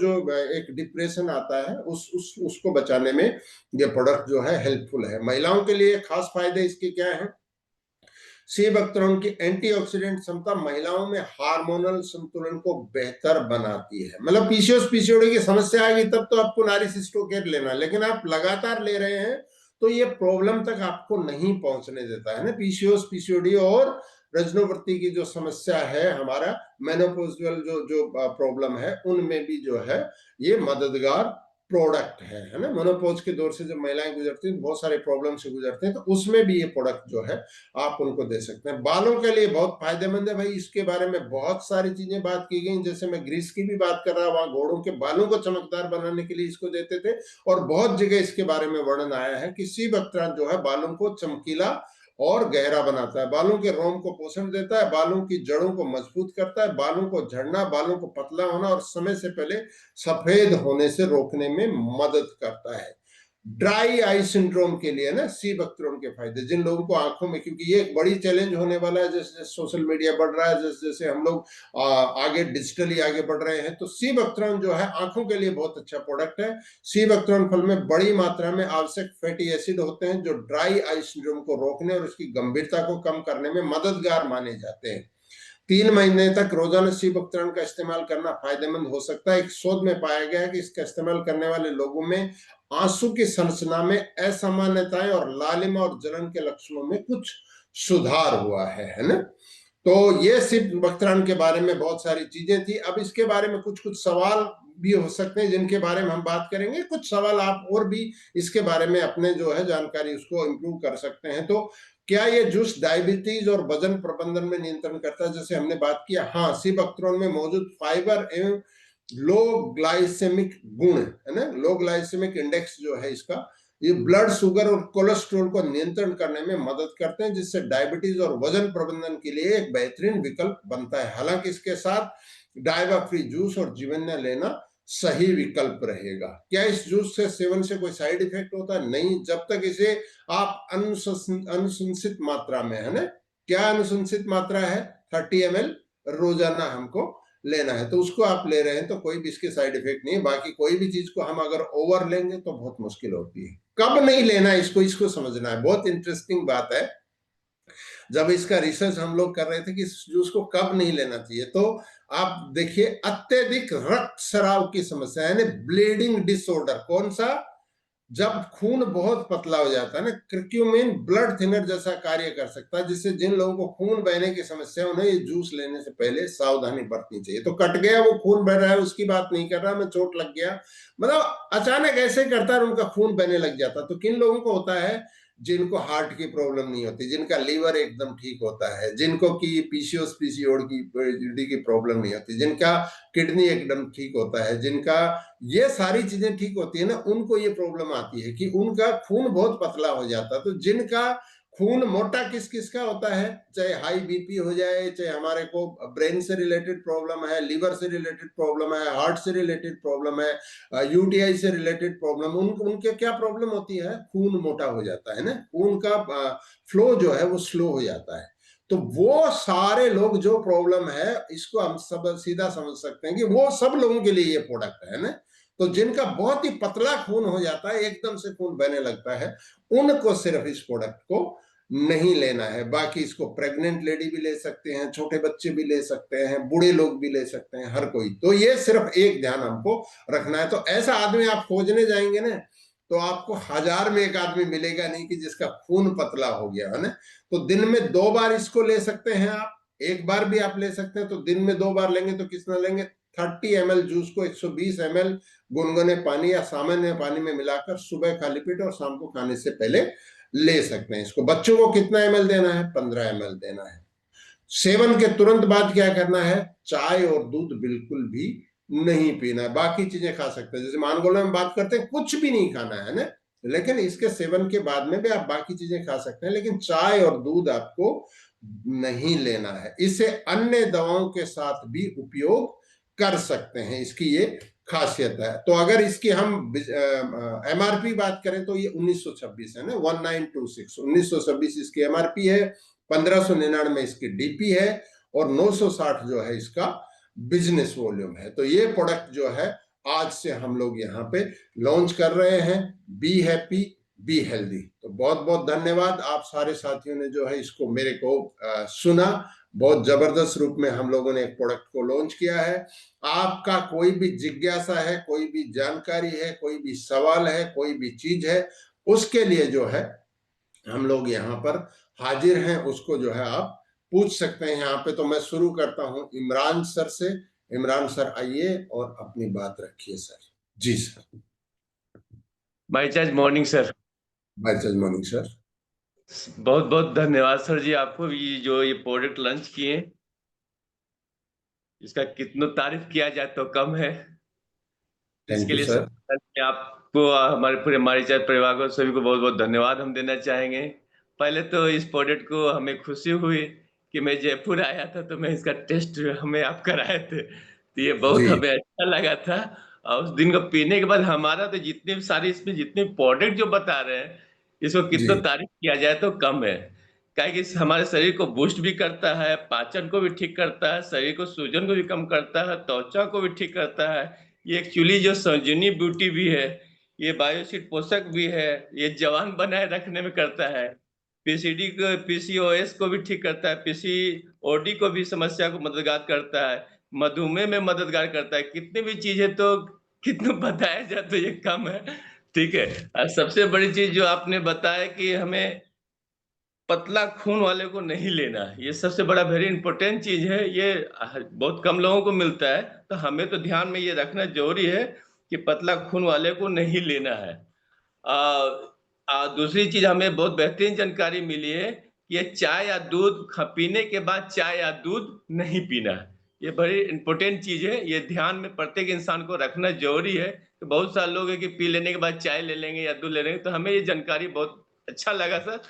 एक डिप्रेशन आता है उसको बचाने में ये प्रोडक्ट जो है हेल्पफुल है। महिलाओं के लिए खास फायदे इसके क्या है? सी वक्त्रान की एंटीऑक्सीडेंट क्षमता महिलाओं में हार्मोनल संतुलन को बेहतर बनाती है। मतलब पीसीओएस पीसीओडी की समस्या आएगी तब तो आपको नारीसिस्टोकेयर लेना, लेकिन आप लगातार ले रहे हैं तो ये प्रॉब्लम तक आपको नहीं पहुंचने देता है ना। पीसीओएस पीसीओडी और रजनोवृत्ति की जो समस्या है, हमारा मेनोपॉजल जो प्रॉब्लम है, उनमें भी जो है ये मददगार प्रोडक्ट है ना। मेनोपॉज के दौर से जब महिलाएं गुजरती हैं, बहुत सारे प्रॉब्लम से गुजरते हैं, तो उसमें भी ये प्रोडक्ट जो है आप उनको दे सकते हैं। बालों के लिए बहुत फायदेमंद है भाई। इसके बारे में बहुत सारी चीजें बात की गई, जैसे मैं ग्रीस की भी बात कर रहा, वहां घोड़ों के बालों को चमकदार बनाने के लिए इसको देते थे, और बहुत जगह इसके बारे में वर्णन आया है कि सी वक्त्रान जो है बालों को चमकीला और गहरा बनाता है, बालों के रोम को पोषण देता है, बालों की जड़ों को मजबूत करता है, बालों को झड़ना, बालों को पतला होना और समय से पहले सफेद होने से रोकने में मदद करता है। ड्राई आई सिंड्रोम के लिए ना सी वक्त्रान के फायदे, जिन लोगों को आंखों में, क्योंकि ये एक बड़ी चैलेंज होने वाला है, जैसे जैसे सोशल मीडिया बढ़ रहा है, जैसे जैसे हम लोग आगे डिजिटली आगे बढ़ रहे हैं, तो सी वक्त्रान जो है आंखों के लिए बहुत अच्छा प्रोडक्ट है। सी वक्त्रान फल में बड़ी मात्रा में आवश्यक फैटी एसिड होते हैं, जो ड्राई आई सिंड्रोम को रोकने और उसकी गंभीरता को कम करने में मददगार माने जाते हैं। 3 महीने तक रोजाना सी वक्त्रान का इस्तेमाल करना फायदेमंद हो सकता है। एक शोध में पाया गया है कि इसका इस्तेमाल करने वाले लोगों में आंसू की संरचना में असामान्यताएं और लालिमा और जलन के लक्षणों में कुछ सुधार हुआ है ना। तो ये सी वक्त्रान के बारे में बहुत सारी चीजें थी। अब इसके बारे में कुछ कुछ सवाल भी हो सकते हैं जिनके बारे में हम बात करेंगे। कुछ सवाल आप और भी इसके बारे में अपने जो है जानकारी उसको इम्प्रूव कर सकते हैं। तो क्या ये जूस डायबिटीज और वजन प्रबंधन में नियंत्रण करता है, जैसे हमने बात किया? हाँ, सी वक्त्रान में मौजूद फाइबर एवं लो ग्लाइसेमिक गुण है ना, लो ग्लाइसेमिक इंडेक्स जो है इसका, ये ब्लड शुगर और कोलेस्ट्रॉल को नियंत्रण करने में मदद करते हैं, जिससे डायबिटीज और वजन प्रबंधन के लिए एक बेहतरीन विकल्प बनता है। हालांकि इसके साथ डायबा फ्री जूस और जीवन्य लेना सही विकल्प रहेगा। क्या इस जूस से सेवन से कोई साइड इफेक्ट होता है? नहीं, जब तक इसे आप अनुशंसित मात्रा में, है ना। क्या अनुशंसित मात्रा है? 30 ml रोजाना हमको लेना है, तो उसको आप ले रहे हैं तो कोई भी इसके साइड इफेक्ट नहीं है। बाकी कोई भी चीज को हम अगर ओवर लेंगे तो बहुत मुश्किल होती है। कब नहीं लेना है इसको समझना है। बहुत इंटरेस्टिंग बात है, जब इसका रिसर्च हम लोग कर रहे थे कि इस जूस को कब नहीं लेना चाहिए, तो आप देखिए अत्यधिक रक्त स्राव की समस्या यानी ब्लीडिंग डिसऑर्डर। कौन सा? जब खून बहुत पतला हो जाता है ना, कर्क्यूमिन ब्लड थिनर जैसा कार्य कर सकता है, जिससे जिन लोगों को खून बहने की समस्या है उन्हें ये जूस लेने से पहले सावधानी बरतनी चाहिए। तो कट गया, वो खून बह रहा है उसकी बात नहीं कर रहा मैं, चोट लग गया, मतलब अचानक ऐसे करता है उनका खून बहने लग जाता। तो किन लोगों को होता है? जिनको हार्ट की प्रॉब्लम नहीं होती, जिनका लीवर एकदम ठीक होता है, जिनको की पीसीओएस पीसीओडी की प्रॉब्लम नहीं होती, जिनका किडनी एकदम ठीक होता है, जिनका ये सारी चीजें ठीक होती है ना, उनको ये प्रॉब्लम आती है कि उनका खून बहुत पतला हो जाता है। तो जिनका खून मोटा किस किस का होता है, चाहे हाई बीपी हो जाए, चाहे हमारे को ब्रेन से रिलेटेड प्रॉब्लम है, लिवर से रिलेटेड प्रॉब्लम है, हार्ट से रिलेटेड प्रॉब्लम है, यूटीआई से रिलेटेड प्रॉब्लम, उनके क्या प्रॉब्लम होती है, खून मोटा हो जाता है ना, खून का फ्लो जो है वो स्लो हो जाता है। तो वो सारे लोग जो प्रॉब्लम है, इसको हम सब सीधा समझ सकते हैं कि वो सब लोगों के लिए ये प्रोडक्ट है ना। तो जिनका बहुत ही पतला खून हो जाता है, एकदम से खून बहने लगता है, उनको सिर्फ इस प्रोडक्ट को नहीं लेना है। बाकी इसको प्रेग्नेंट लेडी भी ले सकते हैं, छोटे बच्चे भी ले सकते हैं, बूढ़े लोग भी ले सकते हैं, हर कोई। तो ये सिर्फ एक ध्यान हमको रखना है। तो ऐसा आदमी आप खोजने जाएंगे ना, तो आपको 1000 में एक आदमी मिलेगा नहीं कि जिसका खून पतला हो गया है ना। तो दिन में 2 बार इसको ले सकते हैं आप, एक बार भी आप ले सकते हैं। तो दिन में 2 बार लेंगे तो कितना लेंगे, 30 ml जूस को 120 ml गुनगुने पानी या सामान्य पानी में मिलाकर सुबह खाली पेट और शाम को खाने से पहले ले सकते हैं। इसको बच्चों को कितना ml देना है, 15 ml देना है। सेवन के तुरंत बाद क्या करना है, चाय और दूध बिल्कुल भी नहीं पीना है। बाकी चीजें खा सकते हैं, जैसे मानगोला में बात करते हैं, कुछ भी नहीं खाना है ना, लेकिन इसके सेवन के बाद में भी आप बाकी चीजें खा सकते हैं, लेकिन चाय और दूध आपको नहीं लेना है। इसे अन्य दवाओं के साथ भी उपयोग कर सकते हैं, इसकी ये खासियत है। तो अगर इसकी हम एमआरपी बात करें तो ये 1926 है ना, 1926 1926 इसकी एमआरपी है, 1599 इसकी डीपी है, और 960 जो है इसका बिजनेस वॉल्यूम है। तो ये प्रोडक्ट जो है आज से हम लोग यहाँ पे लॉन्च कर रहे हैं, बी हैप्पी बी हेल्दी। तो बहुत बहुत धन्यवाद आप सारे साथियों ने जो है इसको मेरे को सुना। बहुत जबरदस्त रूप में हम लोगों ने एक प्रोडक्ट को लॉन्च किया है। आपका कोई भी जिज्ञासा है, कोई भी जानकारी है, कोई भी सवाल है, कोई भी चीज है, उसके लिए जो है हम लोग यहाँ पर हाजिर हैं, उसको जो है आप पूछ सकते हैं यहाँ पे। तो मैं शुरू करता हूँ इमरान सर से। इमरान सर आइए और अपनी बात रखिए सर। जी sir. By chance morning sir. By chance morning sir. बहुत बहुत धन्यवाद सर जी आपको, ये प्रोडक्ट लॉन्च किए, इसका कितना तारीफ किया जाए तो कम है। थैंक इसके यू लिए सर। सर आपको, हमारे पूरे मारीचांद परिवार को, सभी को बहुत बहुत धन्यवाद हम देना चाहेंगे। पहले तो इस प्रोडक्ट को हमें खुशी हुई कि मैं जयपुर आया था तो मैं इसका टेस्ट हमें आप कराए थे, तो ये बहुत जी हमें अच्छा लगा था। और उस दिन को पीने के बाद हमारा तो जितने सारे इसमें जितने प्रोडक्ट जो बता रहे हैं, इसको कितना जी तारीफ किया जाए तो कम है। क्या कि हमारे शरीर को बूस्ट भी करता है, पाचन को भी ठीक करता है, शरीर को सूजन को भी कम करता है, त्वचा को भी ठीक करता है। ये एक्चुअली जो संजीवनी ब्यूटी भी है, ये बायोसिड पोषक भी है, ये जवान बनाए रखने में करता है, पीसीडी को पीसीओएस को भी ठीक करता है, पीसीओडी को भी समस्या को मददगार करता है, मधुमेह में मददगार करता है। कितनी भी चीजें तो कितना बताया जाए तो ये कम है, ठीक है। और सबसे बड़ी चीज जो आपने बताया कि हमें पतला खून वाले को नहीं लेना है, ये सबसे बड़ा वेरी इंपॉर्टेंट चीज है। ये बहुत कम लोगों को मिलता है, तो हमें तो ध्यान में ये रखना जरूरी है कि पतला खून वाले को नहीं लेना है। दूसरी चीज हमें बहुत बेहतरीन जानकारी मिली है कि ये चाय या दूध पीने के बाद चाय या दूध नहीं पीना है। ये बड़ी इंपॉर्टेंट चीज है, ये ध्यान में प्रत्येक इंसान को रखना जरूरी है। तो बहुत सारे लोग हैं कि पी लेने के बाद चाय ले लेंगे या दूध ले लेंगे, तो हमें ये जानकारी बहुत अच्छा लगा सर।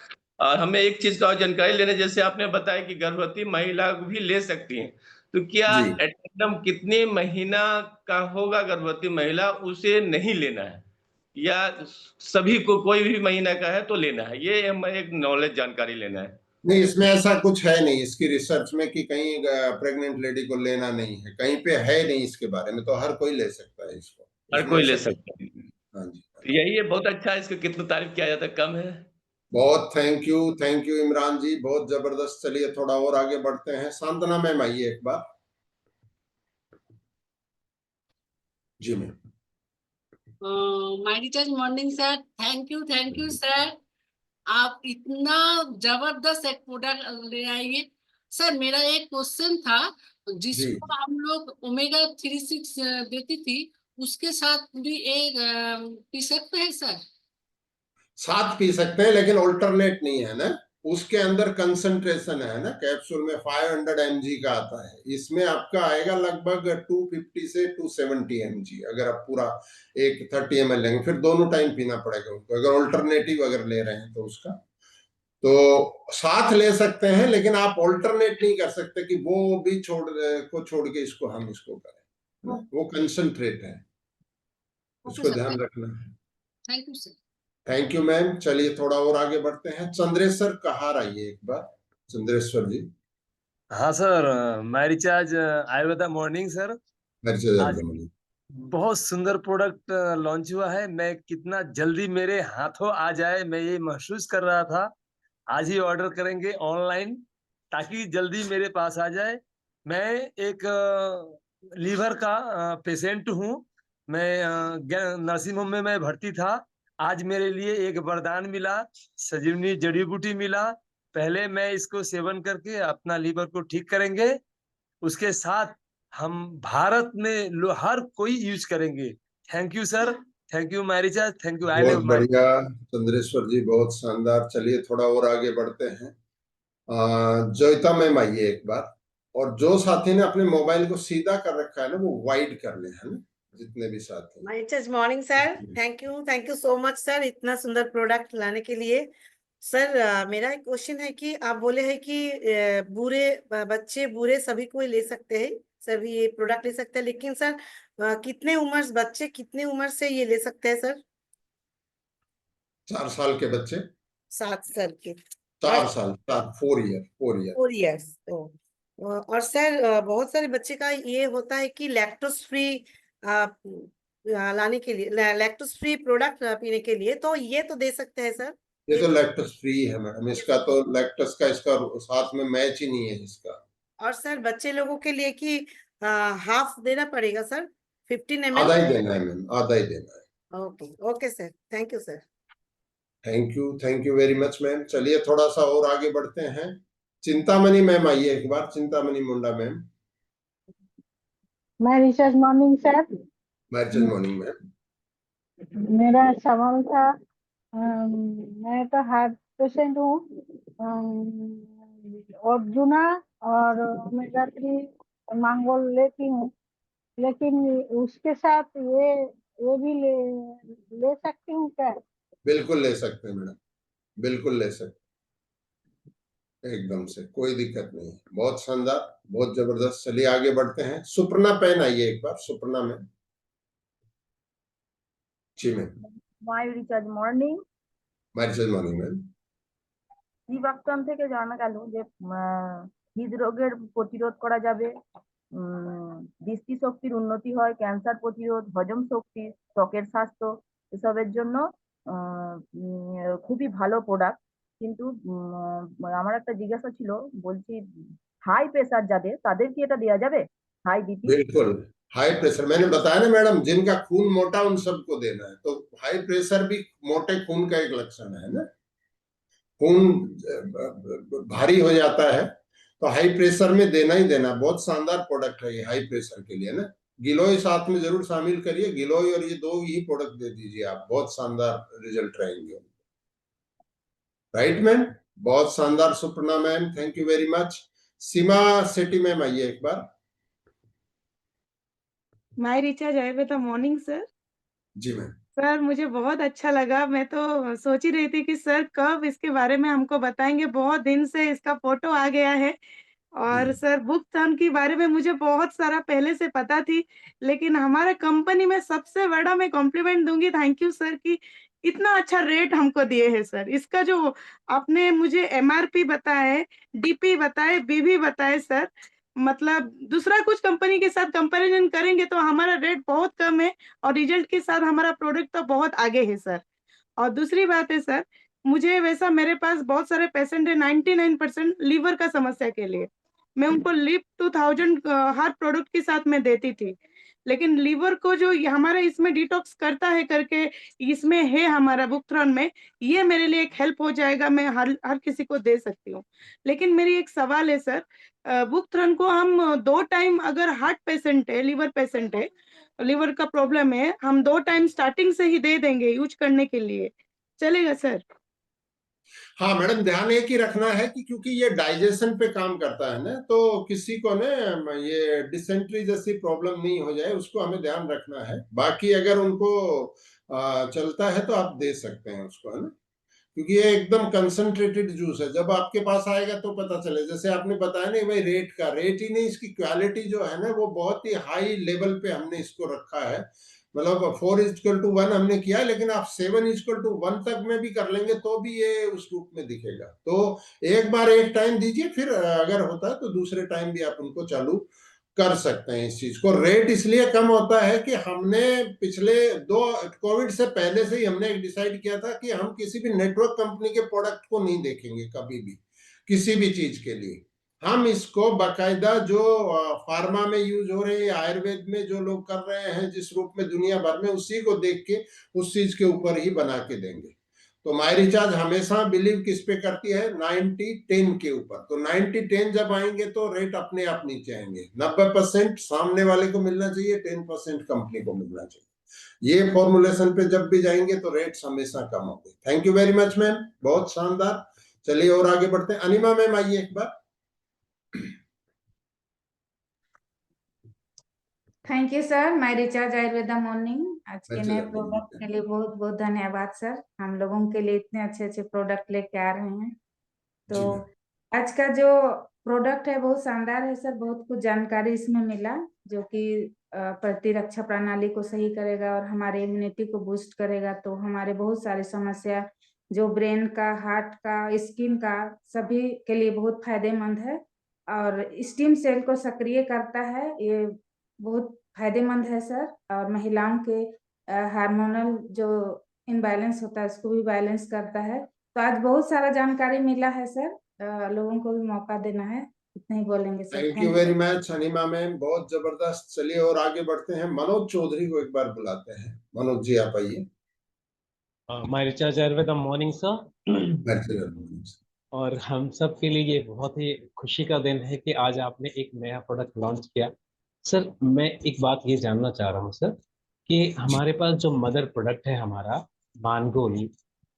और हमें एक चीज का और जानकारी लेने, जैसे आपने बताया कि गर्भवती महिला भी ले सकती हैं, तो क्या जी एकदम कितने महीना का होगा गर्भवती महिला उसे नहीं लेना है, या सभी को कोई भी महीना का है तो लेना है? ये हमें एक नॉलेज जानकारी लेना है। नहीं, इसमें ऐसा कुछ है नहीं इसकी रिसर्च में कि कहीं प्रेग्नेंट लेडी को लेना नहीं है, कहीं पे है नहीं इसके बारे में। तो हर कोई ले सकता है इसको, हर इसमें कोई ले ऐसा कुछ। सकता है, हाँ जी हाँ तो जी। यही है, बहुत अच्छा है। इसको कितना तारीफ किया जाता है कम है। बहुत थैंक यू इमरान जी, बहुत जबरदस्त। चलिए थोड़ा और आगे बढ़ते हैं। सांतना मैम आइए एक बार। जी ma'am. My dear morning sir, thank you sir. आप इतना जबरदस्त एक प्रोडक्ट ले आएंगे। सर मेरा एक क्वेश्चन था, जी जिसको हम लोग ओमेगा 3 6 देती थी, उसके साथ भी एक पी सकते हैं सर? साथ पी सकते हैं, लेकिन ऑल्टरनेट नहीं है ना। उसके अंदर कंसंट्रेशन है ना, कैप्सूल में 500 mg का आता है, इसमें आपका आएगा लगभग 250 से 270 mg। अगर आप पूरा एक 30 ml लेंगे, फिर दोनों टाइम पीना पड़ेगा उनको, अगर ऑल्टरनेटिव अगर ले रहे हैं तो उसका। तो साथ ले सकते हैं, लेकिन आप ऑल्टरनेट नहीं कर सकते कि वो भी छोड़ के इसको हम इसको करें, वो कंसंट्रेट है, ओके उसको सर, ध्यान रखना है। Thank you sir. Thank you ma'am. चलिए थोड़ा और आगे बढ़ते हैं। चंद्रेश्वर कहार आइए एक बार, चंद्रेश्वर जी। हाँ सर, मैं रिचार्ज आयुर्वेदा मॉर्निंग सर। आज बहुत सुंदर प्रोडक्ट लॉन्च हुआ है। मैं कितना जल्दी मेरे हाथों आ जाए मैं ये महसूस कर रहा था। आज ही ऑर्डर करेंगे ऑनलाइन ताकि जल्दी मेरे पास आ जाए। मैं एक लीवर का पेशेंट हूँ। मैं नर्सिंग होम में मैं भर्ती था। आज मेरे लिए एक वरदान मिला, संजीवनी जड़ी बूटी मिला। पहले मैं इसको सेवन करके अपना लीवर को ठीक करेंगे, उसके साथ हम भारत में हर कोई यूज करेंगे। Thank you sir, thank you मैरिजा, थैंक यू। आई बहुत लव बढ़िया चंद्रेश्वर जी, बहुत शानदार। चलिए थोड़ा और आगे बढ़ते हैं। जोईता मैम आइए एक बार। और जो साथी ने अपने मोबाइल को सीधा कर रखा है ना, वो वाइड कर ले, है ना, जितने भी साथी। My morning sir, thank you so much sir, इतना सुंदर प्रोडक्ट लाने के लिए। सर मेरा एक क्वेश्चन है कि आप बोले हैं कि बच्चे बूढ़े सभी कोई ले सकते हैं, सभी ये प्रोडक्ट ले सकते हैं, लेकिन सर बच्चे कितने उम्र से ये ले सकते हैं सर? 4 साल के बच्चे, 7 साल के? 4 साल, 4 ईयर। 4 इयर्स। और सर बहुत सारे बच्चे का ये होता है कि लैक्टोज फ्री लाने के लिए, लैक्टोज फ्री प्रोडक्ट पीने के लिए, तो ये तो दे सकते हैं सर? ये तो लैक्टोज फ्री है मैडम, इसका तो लैक्टोज का इसका साथ में मैच ही नहीं है इसका। और सर बच्चे लोगों के लिए कि हाफ देना पड़ेगा सर, 15 ml? आधा ही देना है मैम, आधा ही देना है। Okay okay sir, thank you sir. Thank you very much ma'am. चलिए थोड़ा सा और आगे बढ़ते हैं। चिंतामणि मैम आइए एक बार, चिंतामणि मुंडा मैम। मैं recharge morning sir. Marriage morning ma'am. मेरा सवाल था, मैं तो हार्ट पेशेंट हूँ, अर्जुना और ओमेगा 3 मांगोल लेती हूँ, लेकिन उसके साथ ये भी ले सकती हूँ क्या? बिल्कुल ले सकते हैं मैडम, बिल्कुल ले सकते, एकदम से कोई दिक्कत नहीं है। बहुत शानदार, बहुत जबरदस्त। चलिए आगे बढ़ते हैं। सुपर्णा पहन आइए एक बार, सुपर्णा मैम। जी ma'am. My recharge morning. Marriage morning ma'am. জিবাক্তন থেকে জানা গেল যে হৃদরোগের প্রতিরোধ করা যাবে, দৃষ্টিশক্তির উন্নতি হয়, ক্যান্সার প্রতিরোধ, হজম শক্তি, ত্বকের স্বাস্থ্য, এসবের জন্য খুবই ভালো প্রোডাক্ট। কিন্তু আমার একটা জিজ্ঞাসা ছিল, বলছি হাই প্রেসার যাদের, তাদের কি এটা দেওয়া যাবে? High BP? बिल्कुल, हाई प्रेशर मैंने बताया ना मैडम, जिनका खून मोटा उन सबको देना है। तो हाई प्रेशर भी मोटे खून का एक लक्षण है ना, खून भारी हो जाता है, तो हाई प्रेशर में देना ही देना। बहुत शानदार प्रोडक्ट है ये हाई प्रेशर के लिए ना। गिलोय साथ में जरूर शामिल करिए, गिलोय और ये 2 ही प्रोडक्ट दे दीजिए आप, बहुत शानदार रिजल्ट रहेंगे। राइट मैम, बहुत शानदार Suparna ma'am, thank you very much. Seema Sethi ma'am आइए एक बार। My recharge Ayurveda morning sir. जी मैम। सर मुझे बहुत अच्छा लगा, मैं तो सोच ही रही थी कि सर कब इसके बारे में हमको बताएंगे, बहुत दिन से इसका फोटो आ गया है। और सर बुक टर्न के बारे में मुझे बहुत सारा पहले से पता थी, लेकिन हमारे कंपनी में सबसे बड़ा मैं कॉम्प्लीमेंट दूंगी, थैंक यू सर कि इतना अच्छा रेट हमको दिए है सर। इसका जो आपने मुझे एमआरपी बताए, डीपी बताए, बीबी बताए सर, मतलब दूसरा कुछ कंपनी के साथ कंपैरिजन करेंगे तो हमारा रेट बहुत कम है और रिजल्ट के साथ हमारा प्रोडक्ट तो बहुत आगे है सर। और दूसरी बात है सर, मुझे वैसा मेरे पास बहुत सारे पेशेंट है 99% लीवर का समस्या के लिए, मैं उनको लिप 2000 हर प्रोडक्ट के साथ में देती थी, लेकिन लीवर को जो हमारा इसमें डिटॉक्स करता है करके इसमें है हमारा बुकथ्रॉन में, ये मेरे लिए एक हेल्प हो जाएगा, मैं हर किसी को दे सकती हूँ। लेकिन मेरी एक सवाल है सर, बुकथ्रॉन को हम 2 टाइम, अगर हार्ट पेशेंट है, लीवर पेशेंट है, लीवर का प्रॉब्लम है, हम 2 टाइम स्टार्टिंग से ही दे देंगे यूज करने के लिए, चलेगा सर? हाँ मैडम, ध्यान एक ही रखना है कि क्योंकि ये डाइजेशन पे काम करता है ना, तो किसी को ना ये डिसेंट्री जैसी प्रॉब्लम नहीं हो जाए, उसको हमें ध्यान रखना है। बाकी अगर उनको चलता है तो आप दे सकते हैं उसको, है ना, क्योंकि ये एकदम कंसंट्रेटेड जूस है। जब आपके पास आएगा तो पता चले, जैसे आपने बताया नहीं भाई, रेट ही नहीं, इसकी क्वालिटी जो है ना वो बहुत ही हाई लेवल पे हमने इसको रखा है। मतलब 4:1 हमने किया है, लेकिन आप 7:1 तक में भी कर लेंगे तो भी ये उस रूप में दिखेगा। तो एक बार एक टाइम दीजिए, फिर अगर होता है तो दूसरे टाइम भी आप उनको चालू कर सकते हैं। इस चीज को रेट इसलिए कम होता है कि हमने पिछले कोविड से पहले से ही हमने डिसाइड किया था कि हम किसी भी नेटवर्क कंपनी के प्रोडक्ट को नहीं देखेंगे कभी भी, किसी भी चीज के लिए। हम इसको बाकायदा जो फार्मा में यूज हो रहे हैं, आयुर्वेद में जो लोग कर रहे हैं जिस रूप में दुनिया भर में, उसी को देख के उस चीज के ऊपर ही बना के देंगे। तो माई रिचार्ज हमेशा बिलीव किस पे करती है, 90-10 के ऊपर। तो 90-10 जब आएंगे तो रेट अपने आप नीचे आएंगे। 90% सामने वाले को मिलना चाहिए, 10% कंपनी को मिलना चाहिए। ये फॉर्मुलेशन पे जब भी जाएंगे तो रेट्स हमेशा कम होंगे। Thank you very much ma'am, बहुत शानदार। चलिए और आगे बढ़ते हैं। अनिमा मैम आइए एक बार। Thank you sir. My recharge Ayurveda morning आज के नए अच्छा, प्रोडक्ट के लिए बहुत बहुत धन्यवाद सर। हम लोगों के लिए इतने अच्छे अच्छे प्रोडक्ट लेके आ रहे हैं। तो जी मैम। आज का जो प्रोडक्ट है बहुत शानदार है सर। बहुत कुछ जानकारी इसमें मिला जो कि प्रतिरक्षा प्रणाली को सही करेगा और हमारे इम्यूनिटी को बूस्ट करेगा। तो हमारे बहुत सारी समस्या जो ब्रेन का, हार्ट का, स्किन का, सभी के लिए बहुत फायदेमंद है और स्टीम सेल को सक्रिय करता है। ये बहुत फायदेमंद है सर। और महिलाओं के हार्मोनल जो इनबैलेंस होता है उसको भी बैलेंस करता है। तो आज बहुत सारा जानकारी मिला है सर। लोगों को भी मौका देना है, इतना ही बोलेंगे sir. Thank you very much Anima ma'am, बहुत जबरदस्त। चलिए और आगे बढ़ते हैं। मनोज चौधरी को एक बार बुलाते हैं। मनोज जी आप आइए। My recharge Ayurveda morning sir. Sir और हम सब के लिए ये बहुत ही खुशी का दिन है कि आज आपने एक नया प्रोडक्ट लॉन्च किया। सर मैं एक बात ये जानना चाह रहा हूँ सर कि हमारे पास जो मदर प्रोडक्ट है हमारा मानगोल,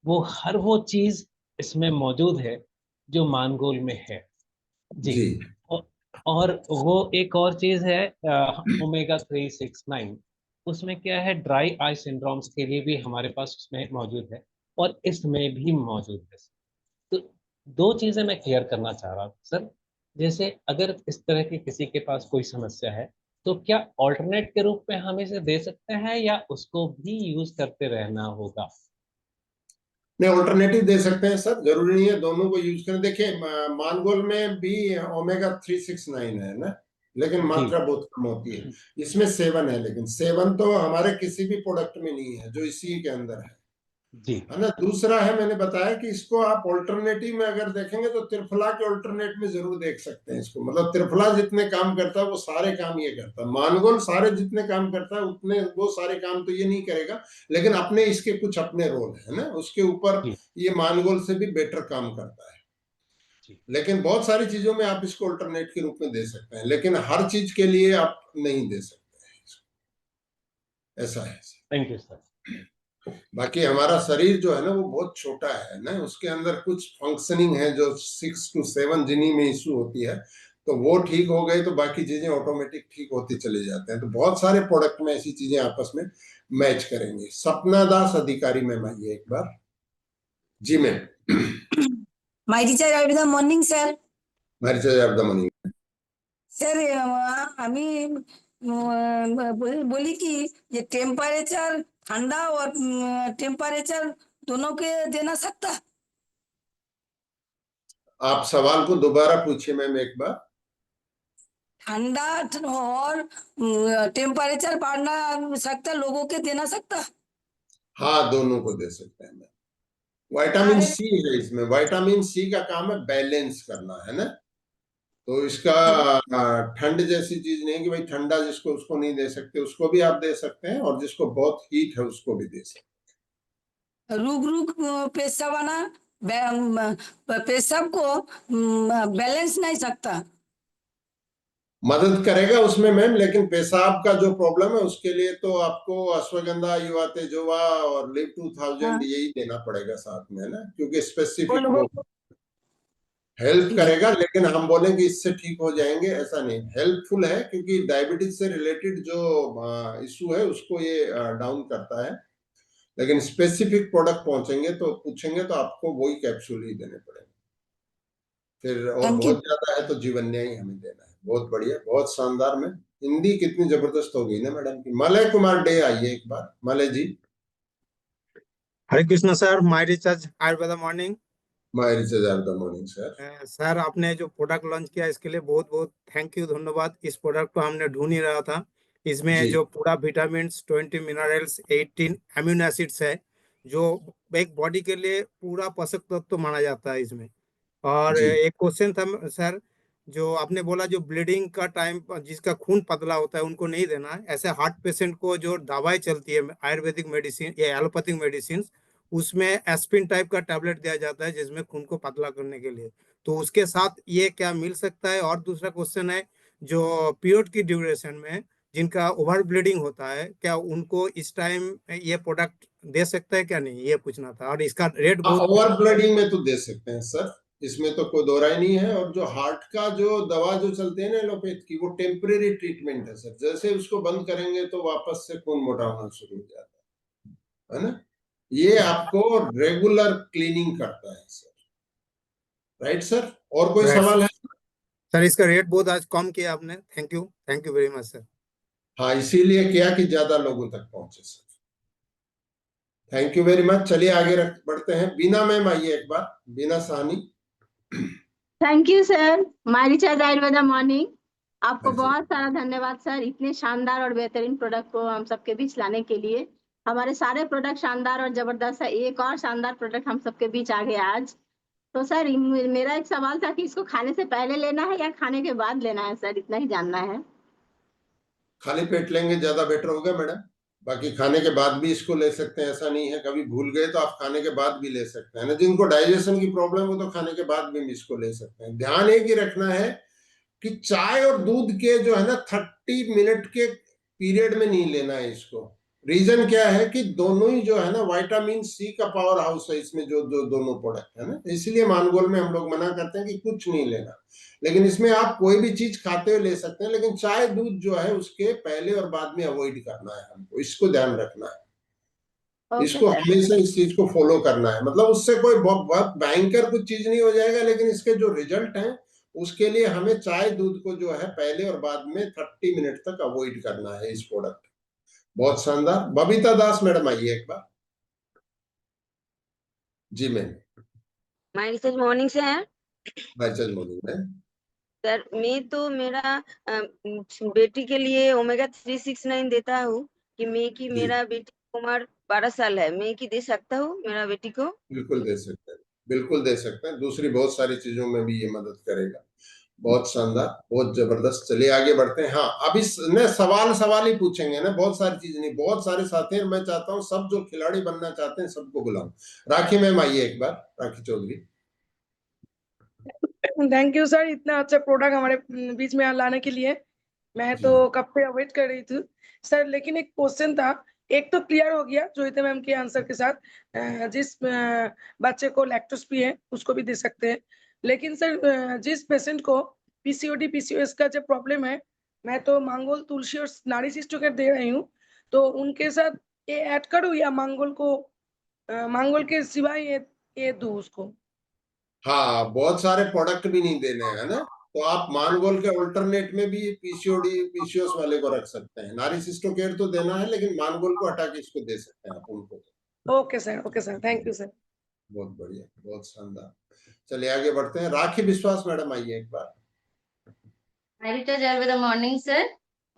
वो हर वो चीज इसमें मौजूद है जो मानगोल में है जी। जी और वो एक और चीज है ओमेगा 369, उसमें क्या है, ड्राई आई सिंड्रोम्स के लिए भी हमारे पास उसमें मौजूद है और इसमें भी मौजूद है। तो दो चीजें मैं क्लियर करना चाह रहा हूँ सर। जैसे अगर इस तरह की किसी के पास कोई समस्या है तो क्या ऑल्टरनेट के रूप में हम इसे दे सकते हैं या उसको भी यूज करते रहना होगा? नहीं, ऑल्टरनेटिव दे सकते हैं सर, जरूरी नहीं है दोनों को यूज करें। देखिए मानगोल में भी ओमेगा 369 है ना, लेकिन जी मात्रा बहुत कम होती है। इसमें 7 है, लेकिन 7 तो हमारे किसी भी प्रोडक्ट में नहीं है, जो इसी के अंदर है जी ना। दूसरा है, मैंने बताया कि इसको आप ऑल्टरनेटिव में अगर देखेंगे तो त्रिफला के ऑल्टरनेट में जरूर देख सकते हैं इसको। मतलब त्रिफला जितने काम करता है वो सारे काम ये करता है। मानगोल सारे जितने काम करता है उतने वो सारे काम तो ये नहीं करेगा, लेकिन अपने इसके कुछ अपने रोल है ना, उसके ऊपर जी ये मानगोल से भी बेटर काम करता है। जी लेकिन बहुत सारी चीजों में आप इसको ऑल्टरनेट के रूप में दे सकते हैं, लेकिन हर चीज के लिए आप नहीं दे सकते हैं इसको। ऐसा है। Thank you sir. बाकी हमारा शरीर जो है ना वो बहुत छोटा है ना, उसके अंदर कुछ फंक्शनिंग है जो 6 to 7 जिन्हीं में इशू होती है। तो वो ठीक हो गए तो बाकी चीजें ऑटोमेटिक ठीक होती चले जाते हैं। तो बहुत सारे प्रोडक्ट में ऐसी चीजें आपस में मैच करेंगे। सपना दास अधिकारी मैम आइए एक बार। जी ma'am. My recharge Ayurveda morning sir. हमारी चीज आप दमनी सर আমি बोली कि ये टेम्परेचर ठंडा और टेम्परेचर दोनों के देना सकता। आप सवाल को दोबारा पूछिए मैम एक बार। ठंडा और टेम्परेचर बढ़ना सकता, लोगों के देना सकता। हाँ दोनों को दे सकते हैं मैम। विटामिन अरे सी है इसमें। विटामिन सी का काम है बैलेंस करना, है ना। तो इसका ठंड जैसी चीज नहीं कि भाई ठंडा जिसको उसको नहीं दे सकते, उसको भी आप दे सकते हैं, और जिसको बहुत हीट है उसको भी दे सकते रुक रुक पेशाब आना, पेशाब को बैलेंस नहीं सकता। मदद करेगा उसमें मैम, लेकिन पेशाब का जो प्रॉब्लम है उसके लिए तो आपको अश्वगंधा, युवा तेजोवा और लिव 2000 यही देना पड़ेगा साथ में, है ना, क्योंकि स्पेसिफिक वो हेल्प करेगा। लेकिन हम बोलेंगे इससे ठीक हो जाएंगे, ऐसा नहीं, हेल्पफुल है, क्योंकि डायबिटीज से रिलेटेड जो इशू है उसको ये डाउन करता है। लेकिन स्पेसिफिक प्रोडक्ट पहुंचेंगे तो पूछेंगे तो आपको वही कैप्सूल ही देने पड़ेंगे फिर, और बहुत ज्यादा है तो जीवन्या ही हमें देना है। बहुत बढ़िया, बहुत शानदार। में हिंदी कितनी जबरदस्त हो गई ना मैडम की। मलय कुमार डे आइए एक बार, Malay ji. Hare Krishna sir, my recharge Ayurveda morning. My recharge Ayurveda morning sir. Sir आपने जो प्रोडक्ट लॉन्च किया इसके लिए बहुत बहुत थैंक यू, धन्यवाद। इस प्रोडक्ट को हमने ढूंढ ही रहा था। इसमें जी जो पूरा विटामिन, 20 मिनरल्स, 18 अमीनो एसिड्स है, जो एक बॉडी के लिए पूरा पोषक तत्व माना जाता है इसमें। और जी एक क्वेश्चन था सर, जो आपने बोला जो ब्लीडिंग का टाइम, जिसका खून पतला होता है उनको नहीं देना है, ऐसे हार्ट पेशेंट को जो दवाई चलती है आयुर्वेदिक मेडिसिन या एलोपैथिक मेडिसिन, उसमें एस्पिरिन टाइप का टैबलेट दिया जाता है जिसमें खून को पतला करने के लिए, तो उसके साथ ये क्या मिल सकता है? और दूसरा क्वेश्चन है, जो पीरियड की ड्यूरेशन में जिनका ओवर ब्लीडिंग होता है, क्या उनको इस टाइम ये प्रोडक्ट दे सकता है क्या नहीं, ये पूछना था। और इसका रेट बहुत ओवर ब्लीडिंग में तो दे सकते हैं सर, इसमें तो कोई दो राय नहीं है। और जो हार्ट का जो दवा जो चलती है ना एलोपैथ की, वो टेम्परेरी ट्रीटमेंट है सर। जैसे उसको बंद करेंगे तो वापस से खून मोटा होना शुरू हो जाता है ना। ये आपको रेगुलर क्लीनिंग करता है सर। राइट सर, और कोई राइट सवाल है? सर। इसका रेट बहुत आज कम किया आपने, thank you very much sir. हाँ, इसीलिए किया कि ज्यादा लोगों तक पहुंचे सर। Thank you very much. चलिए आगे बढ़ते हैं। बीना मैम आइए एक बार, Bina Sahni. Thank you sir, my recharge Ayurveda morning. आपको अच्छा, बहुत सारा धन्यवाद सर, इतने शानदार और बेहतरीन प्रोडक्ट को हम सबके बीच लाने के लिए। हमारे सारे प्रोडक्ट शानदार और जबरदस्त है, एक और शानदार प्रोडक्ट हम सबके बीच आ गया आज। तो सर मेरा एक सवाल था कि इसको खाने से पहले लेना है या खाने के बाद लेना है सर, इतना ही जानना है। खाली पेट लेंगे ज्यादा बेटर होगा मैडम। बाकी खाने के बाद भी इसको ले सकते हैं, ऐसा नहीं है। कभी भूल गए तो आप खाने के बाद भी ले सकते हैं ना। जिनको डाइजेशन की प्रॉब्लम हो तो खाने के बाद भी इसको ले सकते हैं। ध्यान एक ही रखना है कि चाय और दूध के जो है ना 30 मिनट के पीरियड में नहीं लेना है इसको। रीजन क्या है कि दोनों ही जो है ना विटामिन सी का पावर हाउस है इसमें, जो दोनों प्रोडक्ट है ना, इसलिए मानगोल में हम लोग मना करते हैं कि कुछ नहीं लेना। लेकिन इसमें आप कोई भी चीज खाते हुए ले सकते हैं, लेकिन चाय दूध जो है उसके पहले और बाद में अवॉइड करना है हमको, इसको ध्यान रखना है। इसको हमेशा इस चीज को फॉलो करना है। मतलब उससे कोई बहुत भयंकर कुछ चीज नहीं हो जाएगा, लेकिन इसके जो रिजल्ट हैं उसके लिए हमें चाय दूध को जो है पहले और बाद में 30 मिनट तक अवॉइड करना है इस प्रोडक्ट। बहुत शानदार। बबीता दास मैडम आइए एक बार। जी मैम। माय रिचार्ज मॉर्निंग से है बैचलर मॉर्निंग में सर। मैं तो मेरा बेटी के लिए ओमेगा 369 देता हूँ कि जी मेरा बेटी की उम्र 12 साल है, मैं दे सकता हूँ मेरा बेटी को? बिल्कुल दे सकते हैं, बिल्कुल दे सकते हैं। दूसरी बहुत सारी चीजों में भी ये मदद करेगा। बहुत शानदार, बहुत जबरदस्त। चलिए आगे बढ़ते हैं। हाँ, अभी सवाल ही पूछेंगे ना, बहुत सारी चीज नहीं। बहुत सारे साथी हैं, मैं चाहता हूँ सब जो खिलाड़ी बनना चाहते हैं सबको बुलाऊं। राखी मैम आइए एक बार, राखी चौधरी। थैंक यू सर, इतना अच्छा प्रोडक्ट हमारे बीच में लाने के लिए। मैं तो कब से वेट कर रही थी सर। लेकिन एक क्वेश्चन था, एक तो क्लियर हो गया जोईता मैम के आंसर के साथ, जिस बच्चे को लैक्टोस है उसको भी दे सकते हैं। लेकिन सर जिस पेशेंट को पीसीओडी पीसीओएस का जो प्रॉब्लम है, मैं तो मांगोल, तुलसी और नारी शिष्टोकेट दे रही हूँ, तो उनके साथ ये ऐड करूँ या मांगोल को, मांगोल के सिवाय ये दूँ उसको? हाँ, बहुत सारे प्रोडक्ट भी नहीं देने हैं ना, तो आप मानगोल के अल्टरनेट में भी पीसीओडी पीसीओएस वाले को रख सकते हैं। नारी सिस्टोकेट तो देना है, लेकिन मानगोल को हटा के इसको दे सकते हैं आप उनको। Okay sir, thank you sir. बहुत बढ़िया, बहुत शानदार। चलिए आगे बढ़ते हैं। राखी विश्वास मैडम आइए एक बार। Ayurveda morning sir.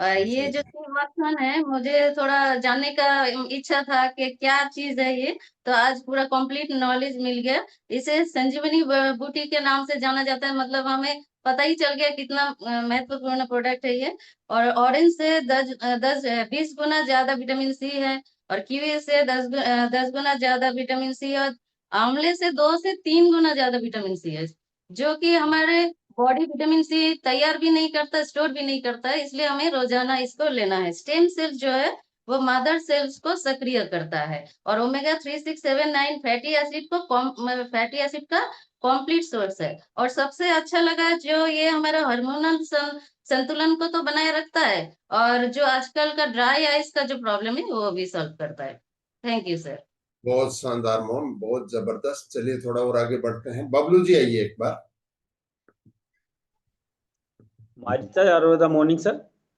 ये जो श्रीवास्तवन है, मुझे थोड़ा जानने का इच्छा था कि क्या चीज है ये, तो आज पूरा कंप्लीट नॉलेज मिल गया। इसे संजीवनी बूटी के नाम से जाना जाता है, मतलब हमें पता ही चल गया कितना महत्वपूर्ण प्रोडक्ट है ये। और ऑरेंज से 20 गुना ज्यादा विटामिन सी है, और कीवी से 10 गुना ज्यादा विटामिन सी, और आंवले से 2 से 3 गुना ज्यादा विटामिन सी है, जो कि हमारे बॉडी विटामिन सी तैयार भी नहीं करता, स्टोर भी नहीं करता है, इसलिए हमें रोजाना इसको लेना है। स्टेम सेल्स जो है वो मदर सेल्स को सक्रिय करता है, और ओमेगा 3, 6, 7, 9 फैटी एसिड का कंप्लीट सोर्स है। और सबसे अच्छा लगा जो ये हमारा हार्मोनल संतुलन को तो बनाए रखता है, और जो आजकल का ड्राई आइज का जो प्रॉब्लम है वो भी सॉल्व करता है। Thank you sir. बहुत शानदार मोम, बहुत जबरदस्त। चलिए थोड़ा और आगे बढ़ते हैं। बबलू जी आइए एक बार। Ayurveda morning sir.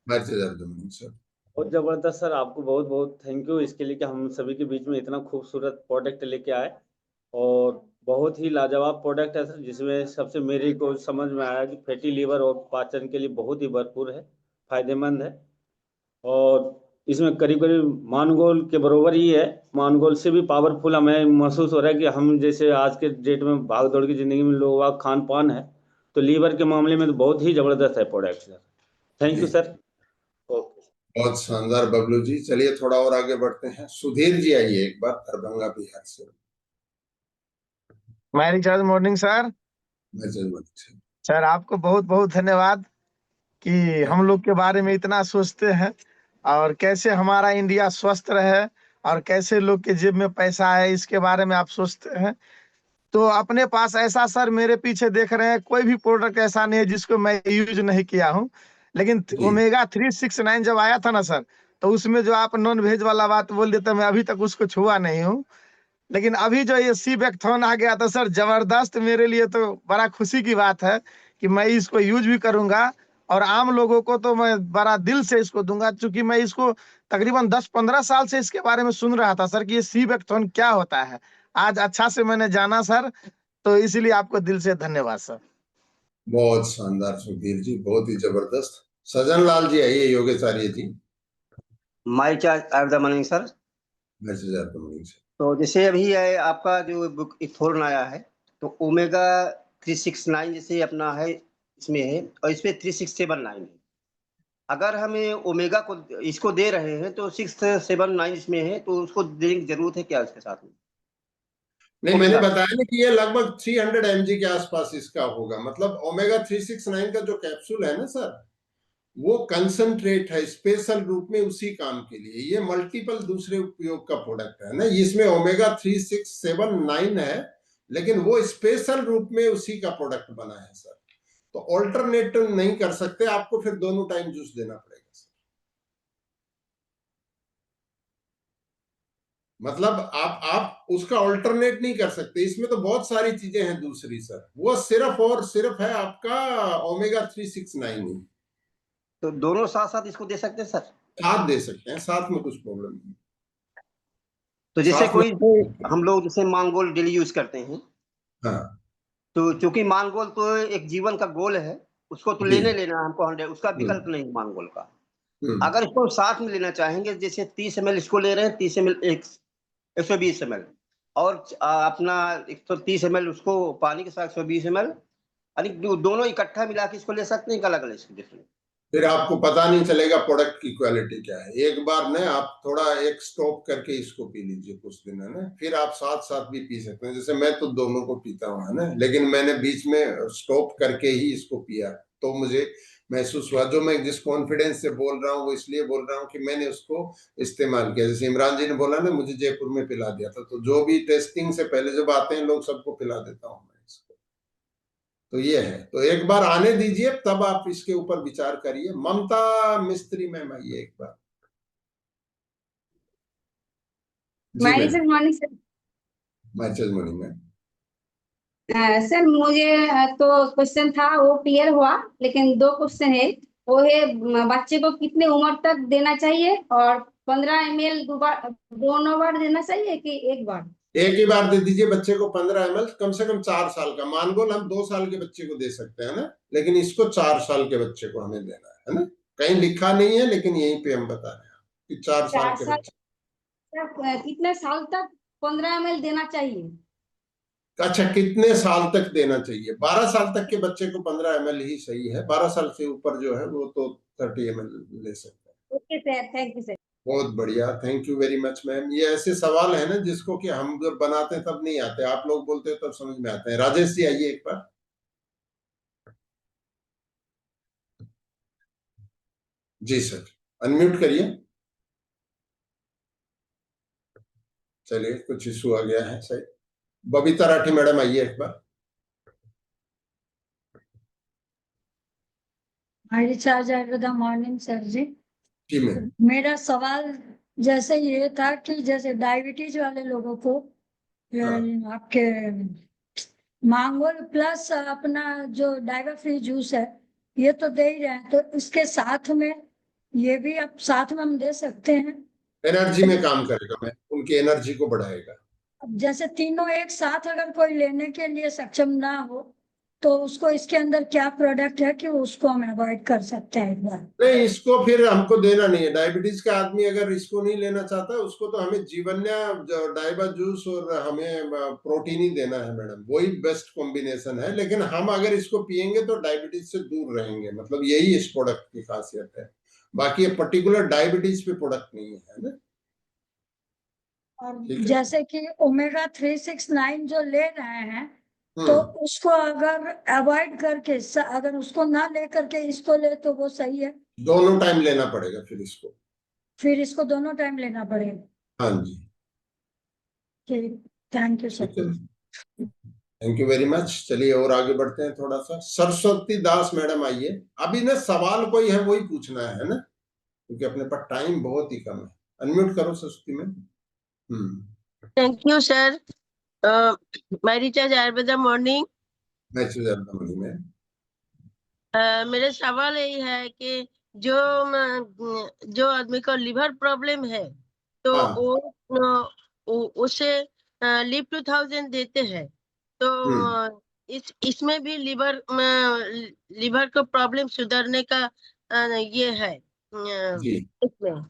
Morning sir. बहुत जबरदस्त सर, आपको बहुत बहुत थैंक यू इसके लिए कि हम सभी के बीच में इतना खूबसूरत प्रोडक्ट लेके आए, और बहुत ही लाजवाब प्रोडक्ट है सर, जिसमें सबसे मेरे को समझ में आया कि फैटी लीवर और पाचन के लिए बहुत ही भरपूर है, फायदेमंद है। और इसमें करीब करीब मानगोल के बरोबर ही है, मानगोल से भी पावरफुल हमें महसूस हो रहा है कि हम जैसे आज के डेट में भाग दौड़ की ज़िंदगी में लोगों का खान पान है, तो लीवर के मामले में तो बहुत ही ज़बरदस्त है product sir. Thank you sir. बहुत शानदार बबलू जी। चलिए थोड़ा और आगे बढ़ते हैं। सुधीर जी आइए एक बार, दरभंगा बिहार से। मैरिचार्ज मॉर्निंग सर। सर आपको बहुत बहुत धन्यवाद कि हम लोग के बारे में इतना सोचते हैं, और कैसे हमारा इंडिया स्वस्थ रहे और कैसे लोग के जेब में पैसा आए, इसके बारे में आप सोचते हैं। तो अपने पास ऐसा सर, मेरे पीछे देख रहे हैं, कोई भी प्रोडक्ट ऐसा नहीं है जिसको मैं यूज नहीं किया हूँ। लेकिन ओमेगा 369 जब आया था ना सर, तो उसमें जो आप नॉन वेज वाला बात बोल देते, मैं अभी तक उसको छुआ नहीं हूँ। लेकिन अभी जो ये सी बैकथॉन आ गया था सर, जबरदस्त, मेरे लिए तो बड़ा खुशी की बात है कि मैं इसको यूज भी करूंगा, और आम लोगों को तो मैं बड़ा दिल से इसको दूंगा, क्योंकि मैं इसको तकरीबन 10-15 साल से इसके बारे में सुन रहा था सर कि ये सी बैकथॉन क्या होता है। आज अच्छा से मैंने जाना सर, तो इसीलिए आपको दिल से धन्यवाद सर। बहुत शानदार सुधीर जी, बहुत ही जबरदस्त। सजन लाल जी आइए, योगेचार्य जी। Ayurveda morning sir. तो जैसे अभी है आपका जो बुक इथोरन आया है, तो ओमेगा 369 जैसे अपना है इसमें है, और इसमें 3679 है। अगर हमें ओमेगा को इसको दे रहे हैं तो 679 इसमें है, तो उसको देने की जरूरत है क्या इसके साथ में? नहीं, मैंने बताया ना कि ये लगभग 300 mg के आसपास इसका होगा। मतलब ओमेगा 369 का जो कैप्सूल है ना सर, वो कंसंट्रेट है स्पेशल रूप में उसी काम के लिए। ये मल्टीपल दूसरे उपयोग का प्रोडक्ट है ना, इसमें ओमेगा 3679 है, लेकिन वो स्पेशल रूप में उसी का प्रोडक्ट बना है सर। तो ऑल्टरनेटिव नहीं कर सकते, आपको फिर दोनों टाइम जूस देना पड़ेगा सर। मतलब आप उसका ऑल्टरनेट नहीं कर सकते। इसमें तो बहुत सारी चीजें हैं दूसरी सर, वो सिर्फ और सिर्फ है आपका ओमेगा 369 ही। तो दोनों साथ साथ इसको दे सकते हैं सर? साथ दे सकते हैं, साथ में कुछ प्रॉब्लम नहीं। तो जैसे कोई हम लोग जैसे मांगोल डेली यूज करते हैं, हाँ, तो चूंकि मांगोल तो एक जीवन का गोल है, उसको तो लेना हमको 100, उसका विकल्प नहीं मांगोल का। अगर इसको साथ में लेना चाहेंगे, जैसे 30 ml इसको ले रहे हैं, 30 ml 120 ml, और अपना 130 ml उसको पानी के साथ 120 ml, यानी दोनों इकट्ठा मिला के इसको ले सकते हैं, अलग अलग इसको डिफरेंट। फिर आपको पता नहीं चलेगा प्रोडक्ट की क्वालिटी क्या है। एक बार ना आप थोड़ा एक स्टॉप करके इसको पी लीजिए कुछ दिन, है ना, फिर आप साथ साथ भी पी सकते हैं। जैसे मैं तो दोनों को पीता हूँ, है ना, लेकिन मैंने बीच में स्टॉप करके ही इसको पिया, तो मुझे महसूस हुआ। जो मैं जिस कॉन्फिडेंस से बोल रहा हूँ वो इसलिए बोल रहा हूँ कि मैंने उसको इस्तेमाल किया। जैसे इमरान जी ने बोला ना, मुझे जयपुर में पिला दिया था, तो जो भी टेस्टिंग से पहले जब आते हैं लोग, सबको पिला देता हूँ मैं इसको। तो ये है, तो एक बार आने दीजिए, तब आप इसके ऊपर विचार करिए। ममता मिस्त्री मैम आइए एक बार। Morning sir. Morning ma'am. Sir मुझे तो क्वेश्चन था वो क्लियर हुआ, लेकिन 2 क्वेश्चन है। वो है बच्चे को कितने उम्र तक देना चाहिए, और 15 ml दोनों बार देना चाहिए कि एक बार? एक ही बार दे दीजिए बच्चे को 15 ml, कम से कम 4 साल का। मानगोल हम 2 साल के बच्चे को दे सकते हैं ना, लेकिन इसको 4 साल के बच्चे को हमें देना है ना। कहीं लिखा नहीं है, लेकिन यहीं पे हम बता रहे हैं कि 4 साल के बच्चे। कितने साल तक 15 ml देना चाहिए? अच्छा, कितने साल तक देना चाहिए? 12 साल तक के बच्चे को 15 ml ही सही है। 12 साल से ऊपर जो है वो तो 30 ml ले सकते हैं। Okay sir, thank you sir. बहुत बढ़िया, thank you very much ma'am. ये ऐसे सवाल है ना जिसको कि हम जब बनाते हैं तब नहीं आते, आप लोग बोलते हैं तब समझ में आते हैं। राजेश जी आइए एक बार। जी सर, अनम्यूट करिए। चलिए, कुछ इशू आ गया है। सही, बबीता राठी मैडम आइए एक बार। रिचार्ज आयुर्वेदा मॉर्निंग सर जी। जी मैम। मेरा सवाल जैसे ये था कि जैसे डायबिटीज वाले लोगों को आपके मांगोल प्लस अपना जो डायबा फ्री जूस है ये तो दे ही रहे हैं, तो इसके साथ में ये भी आप साथ में हम दे सकते हैं? एनर्जी में काम करेगा मैम, उनकी एनर्जी को बढ़ाएगा। अब जैसे तीनों एक साथ अगर कोई लेने के लिए सक्षम ना हो तो उसको इसके अंदर क्या प्रोडक्ट है कि उसको हम अवॉइड कर सकते हैं एक बार? नहीं, इसको फिर हमको देना नहीं है। डायबिटीज का आदमी अगर इसको नहीं लेना चाहता, उसको तो हमें जीवन्या डायबा जूस और हमें प्रोटीन ही देना है मैडम, वही बेस्ट कॉम्बिनेशन है। लेकिन हम अगर इसको पियेंगे तो डायबिटीज से दूर रहेंगे, मतलब यही इस प्रोडक्ट की खासियत है। बाकी ये पर्टिकुलर डायबिटीज पे प्रोडक्ट नहीं है ना। और जैसे कि ओमेगा 369 जो ले रहे हैं तो उसको अगर अवॉइड करके अगर उसको ना ले करके इसको ले तो वो सही है? दोनों टाइम लेना पड़ेगा फिर इसको दोनों टाइम लेना पड़ेगा। हाँ जी। ठीक, thank you sir. Thank you very much. चलिए और आगे बढ़ते हैं थोड़ा सा। सरस्वती दास मैडम आइए। अभी ना सवाल कोई है वही पूछना है ना, क्योंकि अपने पास टाइम बहुत ही कम है। अनम्यूट करो Saraswati ma'am. Thank you sir. मैं रिचार्ज आयुर्वेदा मॉर्निंग। मेरा सवाल यही है कि जो आदमी को लिवर प्रॉब्लम है तो उसे लिव 2000 देते हैं, तो इसमें भी लिवर को प्रॉब्लम सुधारने का ये है इसमें,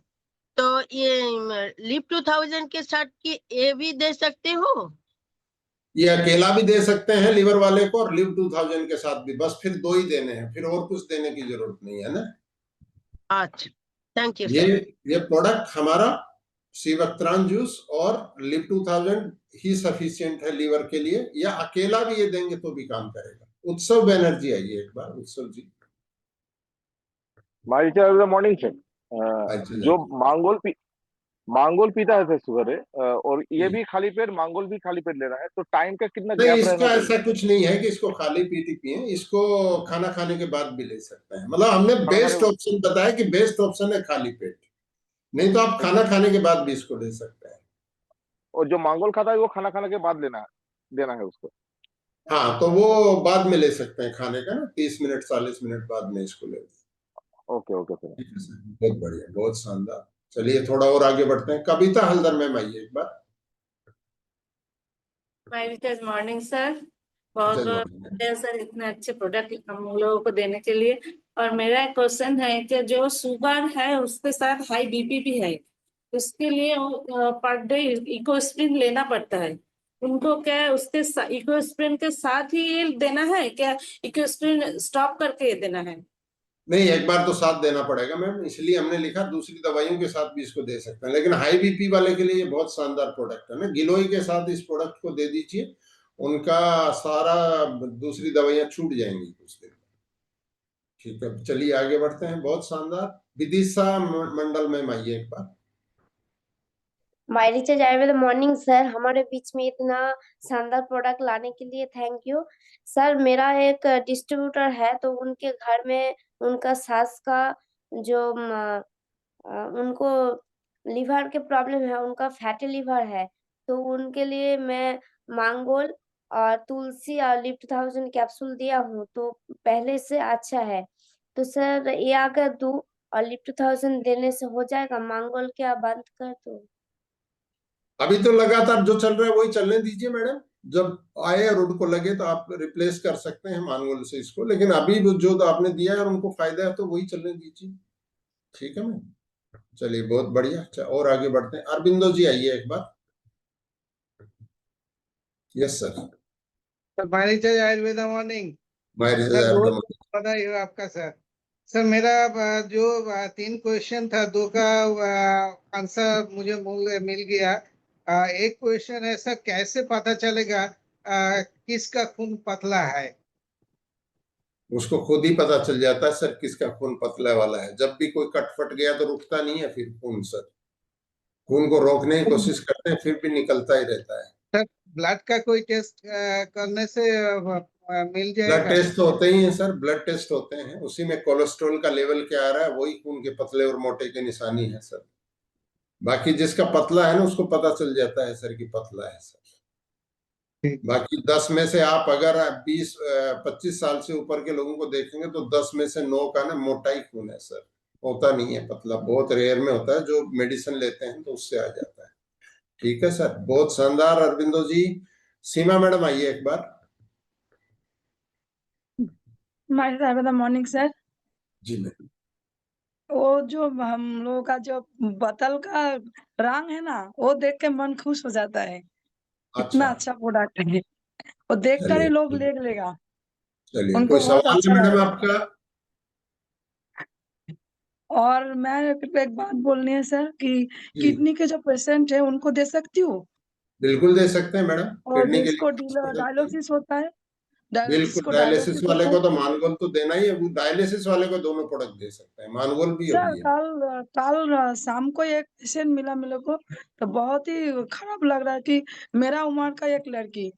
तो ये लिव 2000 के साथ की ये भी दे सकते हो? ये अकेला भी दे सकते हैं लिवर वाले को, और लिव 2000 के साथ भी। बस फिर 2 ही देने हैं, फिर और कुछ देने की जरूरत नहीं है ना। अच्छा, थैंक यू। ये प्रोडक्ट हमारा सीवक्त्रान जूस और लिव 2000 ही सफिशिएंट है लीवर के लिए, या अकेला भी ये देंगे तो भी काम करेगा। उत्सव बनर्जी आइए एक बार। उत्सव जी। Morning sir. जो मांगोल पीता है शुगर है, और ये भी खाली पेट, मांगोल भी खाली पेट लेना है, तो टाइम का कितना नहीं, गैप इसका रहना ऐसा कुछ नहीं है कि इसको खाली पीती पिए, इसको खाना खाने के बाद भी ले सकते हैं। मतलब हमने बेस्ट ऑप्शन बताया कि बेस्ट ऑप्शन है खाली पेट, नहीं तो आप खाना खाने के बाद भी इसको ले सकते हैं। और जो मांगोल खाता है वो खाना खाने के बाद देना है उसको? हाँ, तो वो बाद में ले सकते हैं खाने का ना, 30 मिनट 40 मिनट बाद में इसको ले। Okay okay sir. बहुत बढ़िया, बहुत शानदार। चलिए थोड़ा और आगे बढ़ते हैं। कविता हल्दर मैम आइए एक बार। Morning sir. बहुत बहुत शुक्रिया सर इतने अच्छे प्रोडक्ट हम लोगों को देने के लिए। और मेरा एक क्वेश्चन है कि जो शुगर है उसके साथ हाई बीपी भी है, उसके लिए पर डे इकोस्प्रिन लेना पड़ता है। उनको क्या उसके इकोस्प्रिन के साथ ही ये देना है क्या, इकोस्प्रिन स्टॉप करके देना है? नहीं, एक बार तो साथ देना पड़ेगा मैम, इसलिए हमने लिखा दूसरी दवाइयों के साथ भी इसको दे सकते हैं। लेकिन हाई बीपी वाले के लिए ये बहुत शानदार प्रोडक्ट है ना। गिलोय के साथ इस प्रोडक्ट को दे दीजिए, उनका सारा दूसरी दवाइयां छूट जाएंगी कुछ दिन। ठीक है, चलिए आगे बढ़ते हैं। बहुत शानदार। विदिशा मंडल मैम आइए एक बार। My recharge Ayurveda morning sir, हमारे बीच में इतना शानदार प्रोडक्ट लाने के लिए थैंक यू सर। मेरा एक डिस्ट्रीब्यूटर है, तो उनके घर में उनका सास का जो उनको लिवर के प्रॉब्लम है, उनका फैटी लिवर है, तो उनके लिए मैं मांगोल और तुलसी और लिव 2000 कैप्सूल दिया हूँ, तो पहले से अच्छा है। तो सर ये अगर दूं और लिव 2000 देने से हो जाएगा? मांगोल क्या बंद कर दूं? अभी तो लगातार जो चल रहा है वही चलने दीजिए मैडम। जब आए और उनको लगे तो आप रिप्लेस कर सकते हैं मांगोल से इसको, लेकिन अभी जो आपने दिया है और उनको फायदा है तो वही चलने दीजिए। ठीक है मैम, चलिए बहुत बढ़िया। अच्छा, और आगे बढ़ते हैं। अरविंदो जी आइए एक बार। Yes sir. आयुर्वेदा मॉर्निंग। बधाई हो आपका सर। सर मेरा जो 3 क्वेश्चन था, 2 का आंसर मुझे मिल गया। एक क्वेश्चन है सर, कैसे पता चलेगा किसका खून पतला है? उसको खुद ही पता चल जाता है सर किसका खून पतला वाला है। जब भी कोई कट फट गया तो रुकता नहीं है फिर खून सर, खून को रोकने की कोशिश करते हैं फिर भी निकलता ही रहता है। सर ब्लड का कोई टेस्ट करने से मिल ब्लड जाएगा? टेस्ट तो होते ही हैं सर, ब्लड टेस्ट होते हैं, उसी में कोलेस्ट्रॉल का लेवल क्या आ रहा है वही खून के पतले और मोटे की निशानी है सर। बाकी जिसका पतला है ना उसको पता चल जाता है सर कि पतला है सर। बाकी 10 में से आप अगर 20-25 साल से ऊपर के लोगों को देखेंगे तो 10 में से 9 का ना मोटा ही खून है सर, होता नहीं है पतला, बहुत रेयर में होता है, जो मेडिसिन लेते हैं तो उससे आ जाता है। ठीक है सर, बहुत शानदार अरविंदो जी। सीमा मैडम आइए एक बार। Morning sir. जी मैडम। वो जो हम लोगों का जो बोतल का रंग है ना, वो देख के मन खुश हो जाता है। इतना अच्छा प्रोडक्ट है, वो देख कर ही लोग ले लेगा, चलिए, उनको कोई बहुत सवाल अच्छा है मैडम लगेगा। आपका? और मैं एक बात बोलनी है सर कि जी किडनी के जो पेशेंट है उनको दे सकती हूँ, बिल्कुल दे सकते हैं मैडम, और किडनी के जिसको लिए। डायलिसिस होता है, बिल्कुल, जिसको डायलिसिस डायलिसिस वाले होता को है। तो मानगोल तो देना ही है, वो डायलिसिस वाले को दोनों प्रोडक्ट दे सकते हैं, मानगोल भी और सर ये। कल शाम को एक पेशेंट मिला मेरे को, तो बहुत ही खराब लग रहा है कि मेरा उम्र का एक लड़की,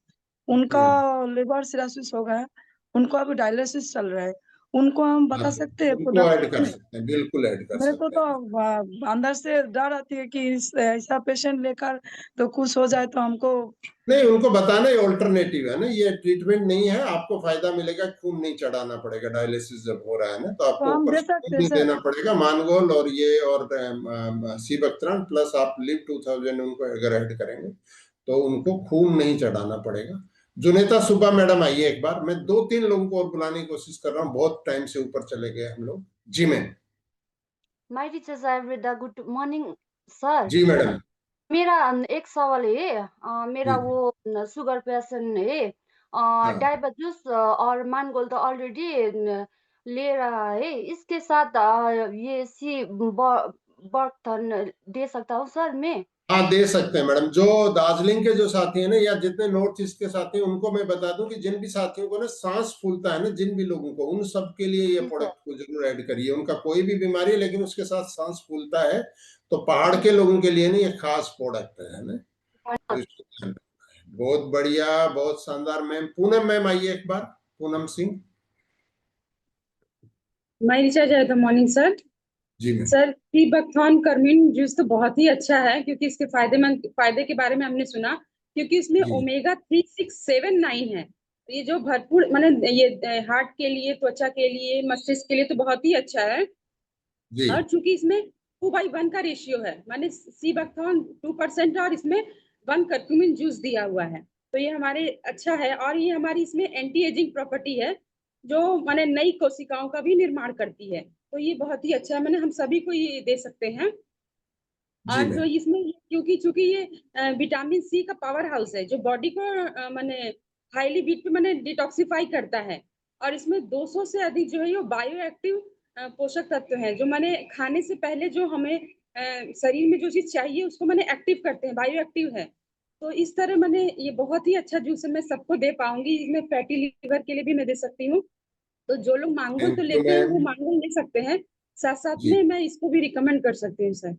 उनका लिवर सिरोसिस हो गया है, उनको अभी डायलिसिस चल रहा है, उनको हम बता सकते हैं उनको प्रोडक्ट ऐड के कर बारे में? सकते हैं, बिल्कुल ऐड कर मेरे को सकते तो हैं। अंदर से डर आती है कि ऐसा पेशेंट लेकर तो कुछ हो जाए तो हमको। नहीं, उनको बताना ही ऑल्टरनेटिव है ना, ये ट्रीटमेंट नहीं है, आपको फायदा मिलेगा, खून नहीं चढ़ाना पड़ेगा। डायलिसिस जब हो रहा है ना तो तो आपको हम ऊपर दे से खून सकते हैं नहीं सर? देना पड़ेगा, मानगोल और ये और सीबकत्रान प्लस आप लिव 2000 उनको अगर ऐड करेंगे तो उनको खून नहीं चढ़ाना पड़ेगा। जुनेता सुबह मैडम आइए एक बार, मैं 2-3 लोगों को और बुलाने की कोशिश कर रहा हूँ, बहुत टाइम से ऊपर चले गए हम लोग। जी ma'am. My teacher Ayurveda, good morning sir. जी मैडम। मेरा एक सवाल है, मेरा जी वो शुगर पेशेंट है, हाँ डायबिटीज और मानगोल तो ऑलरेडी ले रहा है, इसके साथ ये सी बर्तन दे सकता हूँ सर मैं? हाँ दे सकते हैं मैडम। जो दार्जिलिंग के जो साथी हैं ना या जितने नॉर्थ ईस्ट के साथी हैं उनको मैं बता दूं कि जिन भी साथियों को ना सांस फूलता है ना, जिन भी लोगों को, उन सब के लिए ये जी सर। प्रोडक्ट को जरूर ऐड करिए। उनका कोई भी बीमारी है लेकिन उसके साथ सांस फूलता है तो पहाड़ के लोगों के लिए ना ये खास प्रोडक्ट है ना, तो इसको ध्यान रखना है। बहुत बढ़िया, बहुत शानदार मैम। पूनम मैम आइए एक बार, Poonam Singh. My recharge morning sir. जी मैम। सर सीबकथॉर्न करमीन जूस तो बहुत ही अच्छा है, क्योंकि इसके फायदे के बारे में हमने सुना, क्योंकि इसमें जी ओमेगा 3, 6, 7, 9 है। तो ये जो भरपूर माने ये हार्ट के लिए, त्वचा के लिए, मस्तिष्क के लिए तो बहुत ही अच्छा है। जी और चूंकि इसमें 2:1 का रेशियो है, माने सीबकथॉर्न 2% और इसमें 1 करक्यूमिन जूस दिया हुआ है, तो ये हमारे अच्छा है। और ये हमारी इसमें एंटी एजिंग प्रॉपर्टी है, जो माने नई कोशिकाओं का भी निर्माण करती है, तो ये बहुत ही अच्छा है, मैंने हम सभी को ये दे सकते हैं। जी और जो मैम। इसमें चूंकि ये विटामिन सी का पावर हाउस है, जो बॉडी को माने हाईली बीट पे माने डिटॉक्सिफाई करता है। और इसमें 200 से अधिक जो है वो बायो एक्टिव पोषक तत्व हैं, जो माने खाने से पहले जो हमें शरीर में जो चीज चाहिए उसको माने एक्टिव करते हैं, बायो एक्टिव है। तो इस तरह मैंने ये बहुत ही अच्छा जूस मैं सबको दे पाऊंगी। इसमें फैटी लिवर के लिए भी मैं दे सकती हूँ, तो जो लोग मांगोल तो थैंक यू लेते हैं वो मैम। मांगोल ले सकते हैं, साथ साथ जी में मैं इसको भी रिकमेंड कर सकती हूँ सर।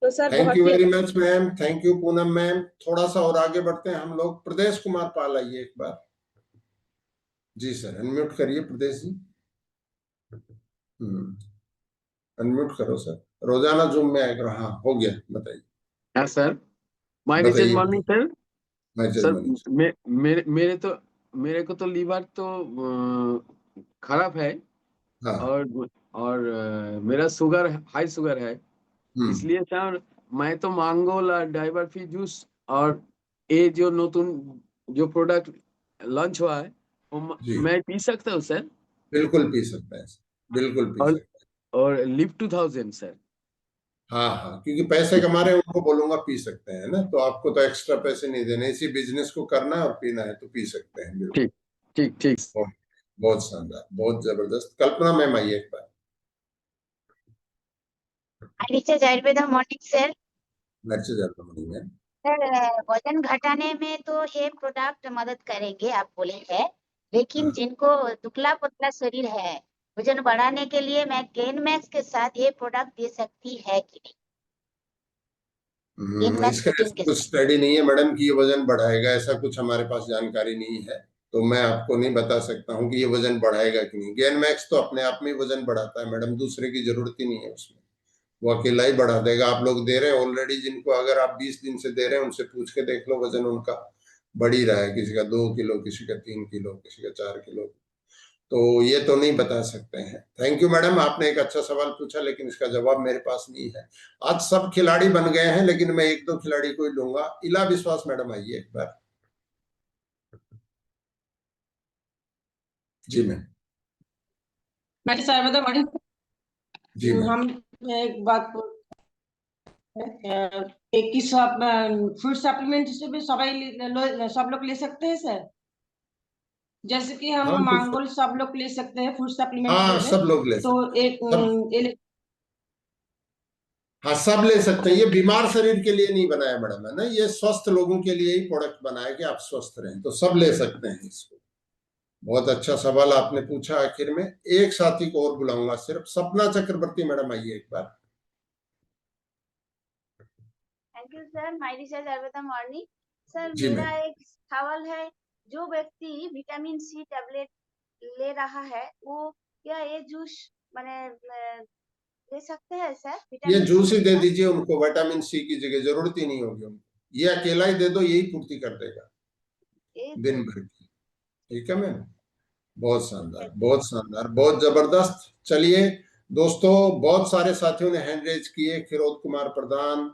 तो सर थैंक यू बहुत ही वेरी अच्छा। Much ma'am, thank you Poonam ma'am. थोड़ा सा और आगे बढ़ते हैं हम लोग। प्रदेश कुमार पाल आइए एक बार। जी सर, अनम्यूट करिए प्रदेश जी। अनम्यूट करो सर, रोजाना जूम में आएगा। हाँ हो गया, बताइए। हाँ सर, माय रिचार्ज बताइए मॉर्निंग सर। सर मनीष। मेरे को तो लीवर तो खराब है, हाँ और मेरा शुगर, हाई शुगर है, इसलिए सर मैं तो मांगोल और डायबरफी जूस और ये जो नतून जो प्रोडक्ट लॉन्च हुआ है वो मैं पी सकता हूँ सर? बिल्कुल पी सकते हैं, बिल्कुल पी और सकते हैं। और लिव 2000 सर। हाँ हाँ, क्योंकि पैसे कमा रहे हैं उनको बोलूंगा पी सकते हैं ना, तो आपको तो एक्स्ट्रा पैसे नहीं देने, इसी बिजनेस को करना है और पीना है तो पी सकते हैं बिल्कुल। ठीक ठीक ठीक। बहुत शानदार, बहुत जबरदस्त। कल्पना मैम आइए एक बार। Ayurveda morning sir. Ma'am sir वजन घटाने में तो ये प्रोडक्ट मदद करेंगे आप बोले हैं, लेकिन जिनको दुबला पतला शरीर है, वजन बढ़ाने के लिए मैं गेन मैक्स के साथ ये प्रोडक्ट दे सकती है कि नहीं? गेन मैक्स इसका प्रोटीन के कुछ साथ। स्टडी नहीं है मैडम कि ये वजन बढ़ाएगा, ऐसा कुछ हमारे पास जानकारी नहीं है, तो मैं आपको नहीं बता सकता हूँ कि ये वजन बढ़ाएगा कि नहीं। गेन मैक्स तो अपने आप में वजन बढ़ाता है मैडम, दूसरे की जरूरत ही नहीं है उसमें, वो अकेला ही बढ़ा देगा। आप लोग दे रहे हैं ऑलरेडी, जिनको अगर आप 20 दिन से दे रहे हैं उनसे पूछ के देख लो, वजन उनका बढ़ ही रहा है, किसी का 2 किलो, किसी का 3 किलो, किसी का 4 किलो। तो ये तो नहीं बता सकते हैं। थैंक यू मैडम, आपने एक अच्छा सवाल पूछा, लेकिन इसका जवाब मेरे पास नहीं है। आज सब खिलाड़ी बन गए हैं, लेकिन मैं 1-2 खिलाड़ी को ही लूंगा। इला विश्वास मैडम आइए एक बार। जी मैम। जी मैम। हम एक बात एक ही फूड सप्लीमेंट से भी सब लोग ले सकते हैं सर? जैसे कि हम मांगोल सब लोग ले सकते हैं फूड सप्लीमेंट। हाँ सब लोग ले सकते हैं। हाँ सब ले सकते हैं। ये बीमार शरीर के लिए नहीं बनाया मैडम, है ना, ये स्वस्थ लोगों के लिए ही प्रोडक्ट बनाया कि आप स्वस्थ रहें, तो सब ले सकते हैं इसको। बहुत अच्छा सवाल आपने पूछा। आखिर में एक साथी को और बुलाऊंगा सिर्फ, सपना चक्रवर्ती मैडम आइए एक बार। Thank you sir, my research Ayurveda morning. Sir जी मेरा एक सवाल है, जो व्यक्ति विटामिन सी टैबलेट ले रहा है वो क्या ये जूस माने ले सकते हैं सर? ये जूस ही दे दीजिए उनको, विटामिन सी की जगह, जरूरत ही नहीं होगी उनको, ये अकेला ही दे दो, यही पूर्ति कर देगा दिन भर की। ठीक है मैम, बहुत शानदार, बहुत शानदार, बहुत जबरदस्त। चलिए दोस्तों, बहुत सारे साथियों ने हैंड रेज किए। खिरोद कुमार प्रधान,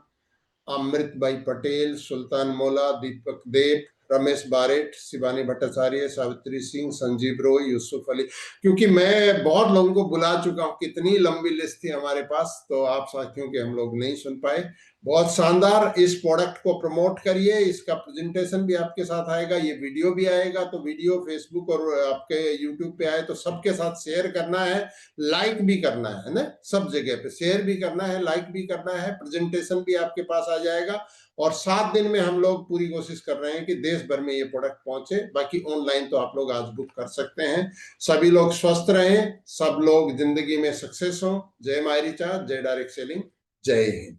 अमृत भाई पटेल, सुल्तान मोला, दीपक देव, रमेश बारेट, शिवानी भट्टाचार्य, सावित्री सिंह, संजीव रोय, यूसुफ अली। क्योंकि मैं बहुत लोगों को बुला चुका हूं, कितनी लंबी लिस्ट थी हमारे पास, तो आप साथियों के हम लोग नहीं सुन पाए। बहुत शानदार, इस प्रोडक्ट को प्रमोट करिए, इसका प्रेजेंटेशन भी आपके साथ आएगा, ये वीडियो भी आएगा, तो वीडियो फेसबुक और आपके यूट्यूब पे आए तो सबके साथ शेयर करना है, लाइक भी करना है ना, सब जगह पे शेयर भी करना है, लाइक भी करना है, प्रेजेंटेशन भी आपके पास आ जाएगा। और 7 दिन में हम लोग पूरी कोशिश कर रहे हैं कि देश भर में ये प्रोडक्ट पहुंचे। बाकी ऑनलाइन तो आप लोग आज बुक कर सकते हैं। सभी लोग स्वस्थ रहें, सब लोग जिंदगी में सक्सेस हो। जय मायरीचा, जय डायरेक्ट सेलिंग, जय हिंद।